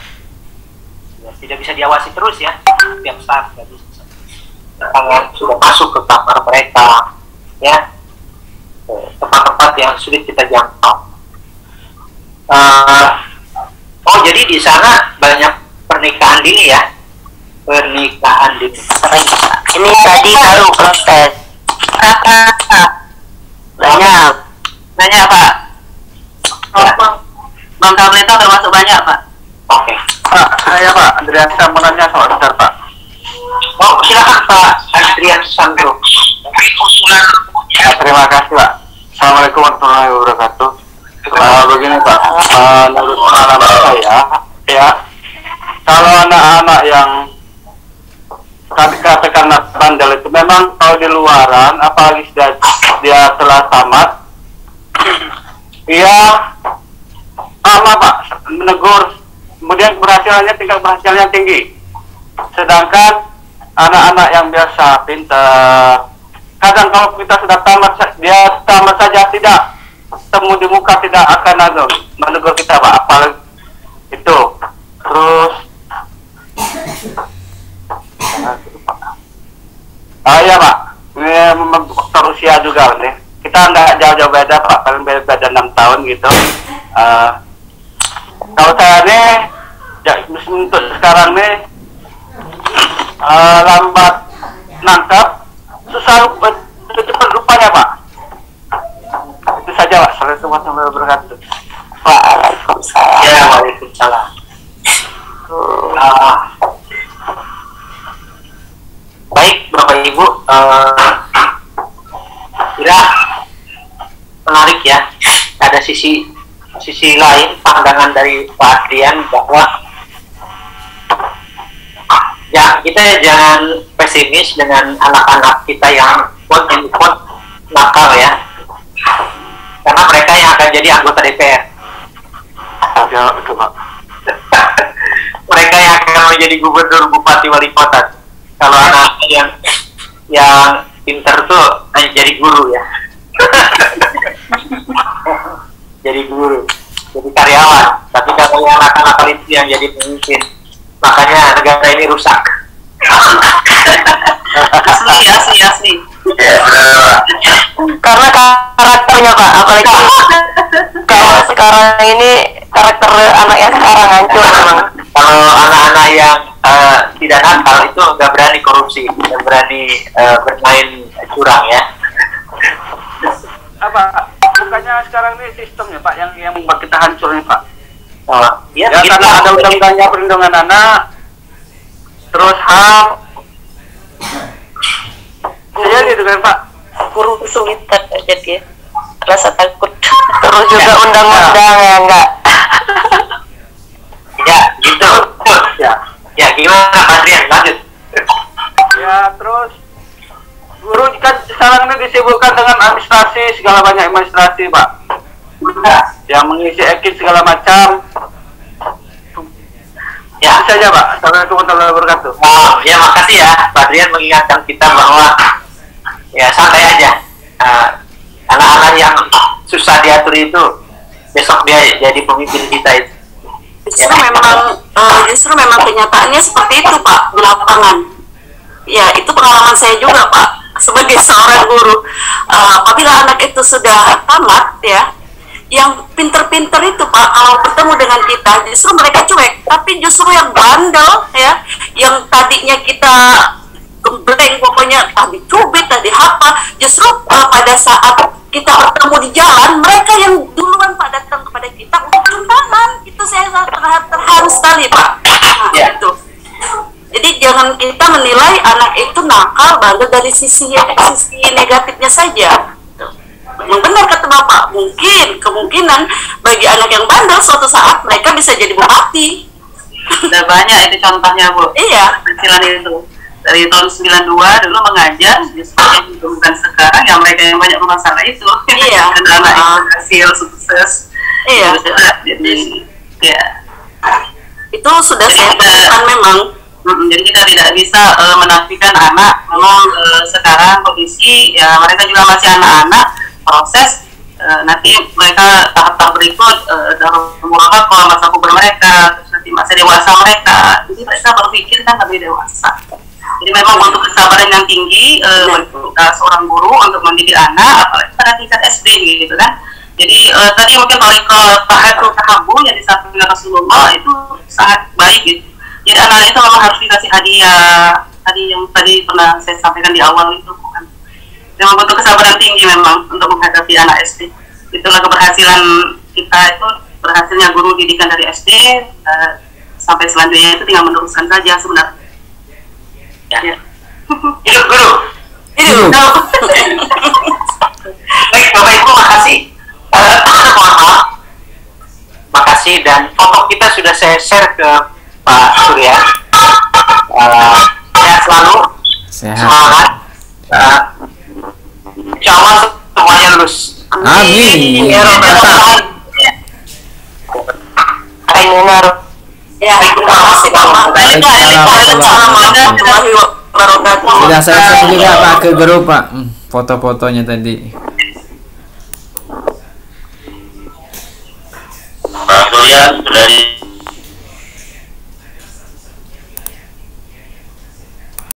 tidak bisa diawasi terus ya, tiap saat nggak bisa. Tangan sudah masuk ke kamar mereka ya, tempat-tempat yang sulit kita jangkau. Oh jadi di sana banyak pernikahan dini ya, pernikahan dini. Ini tadi baru proses. Banyak Pak. Bang Kableta termasuk banyak Pak. Oke. Pak, saya Pak Andreas, saya mau nanya soal sebentar Pak. Oh silakan Pak Adrian Sandro. Ya, terima kasih Pak. Assalamualaikum warahmatullahi wabarakatuh. Begini Pak, menurut pengalaman saya ya, kalau anak-anak yang tadi katakan bandel itu memang kalau di luaran, apalagi dia telah tamat, dia lama Pak menegur, kemudian tingkat berhasilnya tinggi. Sedangkan anak-anak yang biasa pintar, kadang kalau kita sudah tamat, dia tamat saja tidak temu di muka, tidak akan menegur kita Pak, apalagi itu. Terus ya Pak, ini faktor usia juga nih. Kita nggak jauh-jauh beda Pak, paling beda 6 tahun gitu. Kalau saya nih, ya, untuk sekarang nih lambat nangkap, susah Itu cepat rupanya Pak. Itu saja Pak. Assalamualaikum warahmatullahi wabarakatuh. Waalaikumsalam. Ya, waalaikumsalam. Baik, Bapak Ibu, kira menarik ya. Ada sisi lain pandangan dari Pak Adrian bahwa ya kita jangan pesimis dengan anak-anak kita yang quote nakal ya, karena mereka yang akan jadi anggota DPR. Ya, betul Pak. Mereka yang akan menjadi gubernur, bupati, wali kota. Kalau anak yang pinter tuh hanya jadi guru ya. Jadi guru, jadi karyawan. Tapi kalau yang nakal-nakal itu yang jadi pemimpin, makanya negara ini rusak. Asli. Karena karakternya Pak, apalagi kalau sekarang ini karakter anak yang sekarang hancur memang. Kalau anak-anak yang tidak nakal itu nggak berani korupsi, nggak berani bermain curang ya. Apa? Bukannya sekarang ini sistemnya Pak yang membuat kita hancur nih Pak. Ya, Ya karena ada undang-undangnya perlindungan anak, terus HAM. Iya gitu kan Pak. Guru kesulitan jadi rasa takut. Terus juga undang-undang ya enggak. Ya, gitu. Ya, gimana Pak Adrian? Lanjut. Ya terus guru kan sekarang ini disibukkan dengan administrasi, segala banyak administrasi Pak. Yang mengisi ekip segala macam. Ya, Itu saja Pak. Assalamualaikum warahmatullahi wabarakatuh. Ya makasih ya Pak Adrian mengingatkan kita bahwa ya santai aja. Anak-anak yang susah diatur itu besok dia jadi pemimpin kita itu. Justru memang kenyataannya seperti itu Pak di lapangan. Ya itu pengalaman saya juga Pak sebagai seorang guru. Apabila anak itu sudah tamat ya, yang pinter-pinter itu Pak kalau bertemu dengan kita justru mereka cuek, tapi justru yang bandel ya, yang tadinya kita gembleng pokoknya tadi cubit tadi apa, justru pada saat kita bertemu di jalan mereka yang duluan Pak datang kepada kita untuk cium tangan. Itu saya sangat terharu sekali Pak. Nah, itu. Jadi jangan kita menilai anak itu nakal bandel dari sisi negatifnya saja. Yang benar kata Bapak, kemungkinan bagi anak yang bandel suatu saat mereka bisa jadi bupati. Sudah banyak itu contohnya Bu. Iya. Kecilan itu dari tahun 92 dulu mengajar, justru yang bukan sekarang yang mereka yang banyak bermasalah itu. Iya. Dan anak yang hasil sukses. Iya. Jadi ya. Itu sudah saya temukan memang. Jadi kita tidak bisa menafikan anak. Memang sekarang kondisi ya mereka juga masih anak-anak, proses nanti mereka tahap-tahap berikut dalam muraqabah masa puber mereka, terus nanti masa dewasa mereka. Jadi mereka berpikir kan lebih dewasa. Jadi memang untuk kesabaran yang tinggi seorang guru untuk mendidik anak, apalagi pada tingkat SD gitu kan. Jadi tadi mungkin tahabu yang disampaikan Rasulullah itu sangat baik gitu. Jadi anak itu memang harus dikasih hadiah yang tadi pernah saya sampaikan di awal itu bukan. Memang butuh kesabaran tinggi memang untuk menghadapi anak SD. Itulah keberhasilan kita itu, berhasilnya guru didikan dari SD sampai selanjutnya itu tinggal meneruskan saja sebenarnya. Ya. Hidup guru. Hidup. Baik Bapak Ibu, makasih. Mohon maaf. Makasih, dan foto kita sudah saya share ke Pak Surya. Sehat selalu. Semangat. Insya Allah semuanya lulus. Amin. Ya Rabbal. Ya, terima kasih Bapak. Sudah saya share juga Pak ke grup Pak, foto-fotonya tadi.